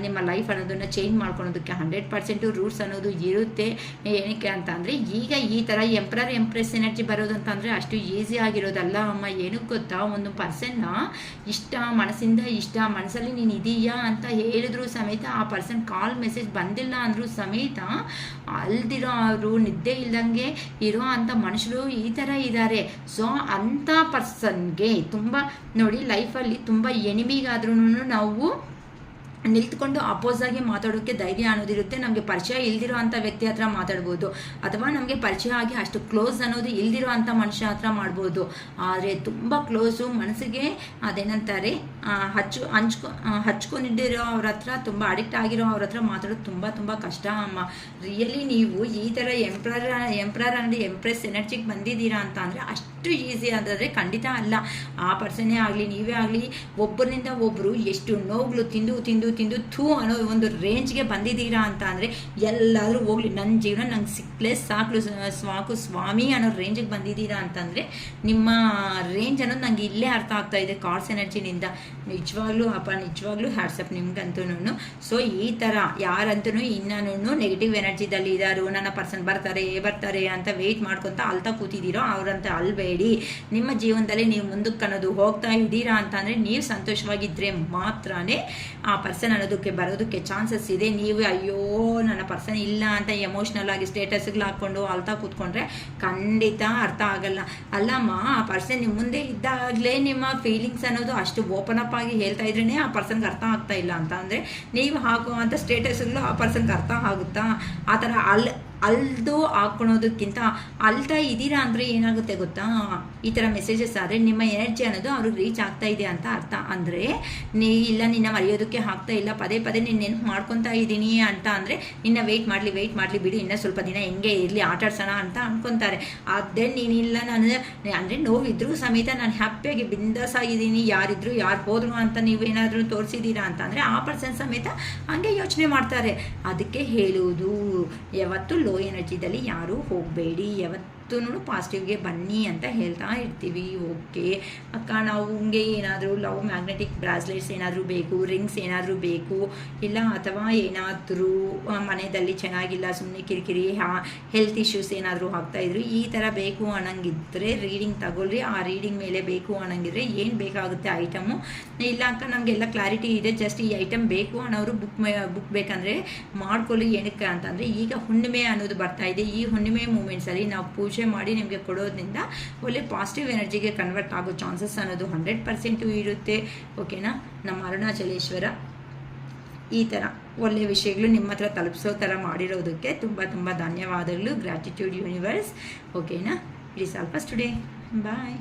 ನಿಮ್ಮ ಲೈಫ್ ಅನ್ನೋದನ್ನು ಚೇಂಜ್ ಮಾಡ್ಕೊಳೋದಕ್ಕೆ 100% ರೂಟ್ಸ್ ಅನ್ನೋದು ಇರುತ್ತೆ. ಏನಕ್ಕೆ ಅಂತ ಅಂದರೆ ಈಗ ಈ ಥರ ಎಂಪ್ರೆಸ್ ಎನರ್ಜಿ ಬರೋದು ಅಂತ ಅಂದರೆ ಅಷ್ಟು ಈಸಿ ಆಗಿರೋದಲ್ಲ ಅಮ್ಮ. ಏನಕ್ಕೆ ಗೊತ್ತಾ, ಒಂದು ಪರ್ಸನ್ನ ಮನಸ್ಸಲ್ಲಿ ನೀನು ಇದೀಯಾ ಅಂತ ಹೇಳಿದ್ರು ಸಮೇತ ಆ ಪರ್ಸನ್ ಕಾಲ್ ಮೆಸೇಜ್ ಬಂದಿಲ್ಲ ಅಂದರೂ ಸಮೇತ ಅಲ್ದಿರೋ ಅವರು ನಿದ್ದೆ ಇಲ್ದಂಗೆ ಇರೋ ಅಂಥ ಮನುಷ್ಯರು ಈ ಥರ ಇದ್ದಾರೆ. ಸೊ ಅಂಥ ಪರ್ಸನ್ಗೆ ತುಂಬ ನೋಡಿ ಲೈಫಲ್ಲಿ ತುಂಬ ಎನಿಮಿಗಾದ್ರೂ ನಾವು ನಿಲ್ತ್ಕೊಂಡು ಅಪೋಸ್ ಆಗಿ ಮಾತಾಡೋಕ್ಕೆ ಧೈರ್ಯ ಅನ್ನೋದಿರುತ್ತೆ. ನಮಗೆ ಪರಿಚಯ ಇಲ್ದಿರೋ ಅಂಥ ವ್ಯಕ್ತಿ ಹತ್ರ ಮಾತಾಡ್ಬೋದು, ಅಥವಾ ನಮಗೆ ಪರಿಚಯ ಆಗಿ ಅಷ್ಟು ಕ್ಲೋಸ್ ಅನ್ನೋದು ಇಲ್ದಿರೋ ಅಂಥ ಮನುಷ್ಯ ಹತ್ರ ಮಾಡ್ಬೋದು. ಆದರೆ ತುಂಬ ಕ್ಲೋಸು ಮನಸ್ಸಿಗೆ ಅದೇನಂತಾರೆ ಹಚ್ಕೊಂಡಿರೋ ಅವ್ರ ಹತ್ರ, ತುಂಬ ಅಡಿಕ್ಟ್ ಆಗಿರೋ ಅವ್ರ ಹತ್ರ ಮಾತಾಡೋದು ತುಂಬ ಕಷ್ಟ ಅಮ್ಮ. ರಿಯಲಿ ನೀವು ಈ ಥರ ಎಂಪ್ರರ್ ಅಂದರೆ ಎಂಪ್ರೆಸ್ ಎನರ್ಜಿಗೆ ಬಂದಿದ್ದೀರಾ ಅಂತ ಅಂದರೆ ಅಷ್ಟು ಈಸಿ ಆದರೆ ಖಂಡಿತ ಅಲ್ಲ. ಆ ಪರ್ಸನ್ನೇ ಆಗಲಿ ನೀವೇ ಆಗಲಿ ಒಬ್ಬರಿಂದ ಒಬ್ಬರು ಎಷ್ಟು ನೋವುಗಳು ತಿಂದು ಥೂ ಅನ್ನೋ ಒಂದು ರೇಂಜ್ಗೆ ಬಂದಿದ್ದೀರಾ ಅಂತ ಅಂದರೆ ಎಲ್ಲಾದರೂ ಹೋಗ್ಲಿ ನನ್ನ ಜೀವನ ನಂಗೆ ಸಿಕ್ಕಲೇ ಸಾಕು ಸ್ವಾಮಿ ಅನ್ನೋ ರೇಂಜಿಗೆ ಬಂದಿದ್ದೀರಾ ಅಂತಂದರೆ ನಿಮ್ಮ ರೇಂಜ್ ಅನ್ನೋದು ನನಗೆ ಇಲ್ಲೇ ಅರ್ಥ ಆಗ್ತಾ ಇದೆ ಕಾರ್ಡ್ಸ್ ಎನರ್ಜಿನಿಂದ. ನಿಜವಾಗ್ಲೂ ಹ್ಯಾಟ್ಸಪ್ ನಿಮ್ಗಂತೂ. ಸೊ ಈ ಥರ ಯಾರಂತೂ ಇನ್ನೂ ನೆಗೆಟಿವ್ ಎನರ್ಜಿದಲ್ಲಿ ಇದ್ದಾರೋ ನನ್ನ ಪರ್ಸನ್ ಬರ್ತಾರೆ ಅಂತ ವೆಯ್ಟ್ ಮಾಡ್ಕೊತ ಅಳ್ತಾ ಕೂತಿದ್ದೀರೋ ಅವರಂತ ಅಲ್ಬೇಡಿ. ನಿಮ್ಮ ಜೀವನದಲ್ಲಿ ನೀವು ಮುಂದಕ್ಕೆ ಅನ್ನೋದು ಹೋಗ್ತಾ ಇದ್ದೀರಾ ಅಂತಂದರೆ ನೀವು ಸಂತೋಷವಾಗಿದ್ದರೆ ಮಾತ್ರನೇ ಆ ಪರ್ಸನ್ ಅನ್ನೋದಕ್ಕೆ ಬರೋದಕ್ಕೆ ಚಾನ್ಸಸ್ ಇದೆ. ನೀವು ಅಯ್ಯೋ ನನ್ನ ಪರ್ಸನ್ ಇಲ್ಲ ಅಂತ ಎಮೋಷ್ನಲ್ ಆಗಿ ಸ್ಟೇಟಸ್ಗಳು ಹಾಕ್ಕೊಂಡು ಅಳ್ತಾ ಕೂತ್ಕೊಂಡ್ರೆ ಖಂಡಿತ ಅರ್ಥ ಆಗಲ್ಲ. ಅಲ್ಲಮ್ಮ, ಆ ಪರ್ಸನ್ ನಿಮ್ಮ ಮುಂದೆ ಇದ್ದಾಗಲೇ ನಿಮ್ಮ ಫೀಲಿಂಗ್ಸ್ ಅನ್ನೋದು ಅಷ್ಟು ಓಪನ್ ಅಪ್ ಆಗಿ ಹೇಳ್ತಾ ಇದ್ರೇ ಆ ಪರ್ಸನ್ಗೆ ಅರ್ಥ ಆಗ್ತಾ ಇಲ್ಲ ಅಂತ ಅಂದರೆ ನೀವು ಹಾಕುವಂಥ ಸ್ಟೇಟಸ್ಗಳು ಆ ಪರ್ಸನ್ಗೆ ಅರ್ಥ ಆಗುತ್ತಾ? ಆ ಥರ ಅಲ್ದು ಹಾಕ್ಕೊಳೋದಕ್ಕಿಂತ ಅಲ್ತಾ ಇದ್ದೀರಾ ಅಂದರೆ ಏನಾಗುತ್ತೆ ಗೊತ್ತಾ, ಈ ಥರ ಮೆಸೇಜಸ್ ಆದರೆ ನಿಮ್ಮ ಎನರ್ಜಿ ಅನ್ನೋದು ಅವ್ರಿಗೆ ರೀಚ್ ಆಗ್ತಾ ಇದೆ ಅಂತ ಅರ್ಥ. ಅಂದರೆ ಇಲ್ಲ ನಿನ್ನ ಮರೆಯೋದಕ್ಕೆ ಆಗ್ತಾ ಇಲ್ಲ, ಪದೇ ಪದೇ ನೀನು ನೆನಪು ಮಾಡ್ಕೊತಾ ಇದ್ದೀನಿ ಅಂತ ಅಂದರೆ ನಿನ್ನ ವೆಯ್ಟ್ ಮಾಡಲಿ ಬಿಡಿ, ಇನ್ನೂ ಸ್ವಲ್ಪ ದಿನ ಹೆಂಗೆ ಇರಲಿ ಆಟಾಡ್ಸೋಣ ಅಂತ ಅನ್ಕೊತಾರೆ. ಅದೇ ನೀನಿಲ್ಲ ನಾನು ಅಂದರೆ ನೋವಿದ್ರೂ ಸಮೇತ ನಾನು ಹ್ಯಾಪಿಯಾಗಿ ಬಿಂದಾಸ್ ಆಗಿದ್ದೀನಿ, ಯಾರಿದ್ರು ಯಾರು ಹೋದ್ರು ಅಂತ ನೀವೇನಾದರೂ ತೋರಿಸಿದ್ದೀರಾ ಅಂತ ಅಂದರೆ ಆ ಪರ್ಸನ್ ಸಮೇತ ಹಂಗೆ ಯೋಚನೆ ಮಾಡ್ತಾರೆ. ಅದಕ್ಕೆ ಹೇಳುವುದು, ಯಾವತ್ತು ಲೋ ಎನರ್ಜಿದಲ್ಲಿ ಯಾರೂ ಹೋಗಬೇಡಿ, ಯಾವತ್ತೂ ಪಾಸಿಟಿವ್ಗೆ ಬನ್ನಿ ಅಂತ ಹೇಳ್ತಾ ಇರ್ತೀವಿ. ಓಕೆ ಅಕ್ಕ, ನಾವು ಹಂಗೆ ಏನಾದರೂ ಲವ್ ಮ್ಯಾಗ್ನೆಟಿಕ್ ಬ್ರಾಸ್ಲೆಟ್ಸ್ ಏನಾದರೂ ಬೇಕು, ರಿಂಗ್ಸ್ ಏನಾದರೂ ಬೇಕು, ಇಲ್ಲ ಅಥವಾ ಏನಾದರೂ ಮನೆಯಲ್ಲಿ ಚೆನ್ನಾಗಿಲ್ಲ, ಸುಮ್ಮನೆ ಕಿರಿಕಿರಿ, ಹೆಲ್ತ್ ಇಶ್ಯೂಸ್ ಏನಾದರೂ ಆಗ್ತಾಯಿದ್ರು, ಈ ಥರ ಬೇಕು ಅನ್ನಂಗಿದ್ರೆ ರೀಡಿಂಗ್ ತಗೊಳ್ರಿ. ಆ ರೀಡಿಂಗ್ ಮೇಲೆ ಬೇಕು ಅನ್ನಂಗಿದ್ರೆ ಏನು ಬೇಕಾಗುತ್ತೆ ಐಟಮು, ಇಲ್ಲ ಅಕ್ಕ ನಮಗೆಲ್ಲ ಕ್ಲಾರಿಟಿ ಇದೆ, ಜಸ್ಟ್ ಈ ಐಟಮ್ ಬೇಕು ಅನ್ನೋರು ಬುಕ್ ಬೇಕಂದರೆ ಮಾಡ್ಕೊಳ್ಳಿ. ಏನಕ್ಕೆ ಅಂತಂದರೆ ಈಗ ಹುಣ್ಣಿಮೆ ಅನ್ನೋದು ಬರ್ತಾ ಇದೆ. ಈ ಹುಣ್ಣಿಮೆ ಮೂಮೆಂಟ್ಸಲ್ಲಿ ನಾವು ಪೂಜೆ ಮಾಡಿ ನಿಮಗೆ ಕೊಡೋದ್ರಿಂದ ಒಳ್ಳೆ ಪಾಸಿಟಿವ್ ಎನರ್ಜಿಗೆ ಕನ್ವರ್ಟ್ ಆಗೋ ಚಾನ್ಸಸ್ ಅನ್ನೋದು 100% ಇರುತ್ತೆ. ಓಕೆನಾ. ನಮ್ಮ ಅರುಣಾಚಲೇಶ್ವರ ಈ ಥರ ಒಳ್ಳೆಯ ವಿಷಯಗಳು ನಿಮ್ಮ ಹತ್ರ ತಲುಪಿಸೋ ಥರ ಮಾಡಿರೋದಕ್ಕೆ ತುಂಬ ತುಂಬ ಧನ್ಯವಾದಗಳು. Gratitude universe. ಓಕೆನಾ. It is all for today. Bye.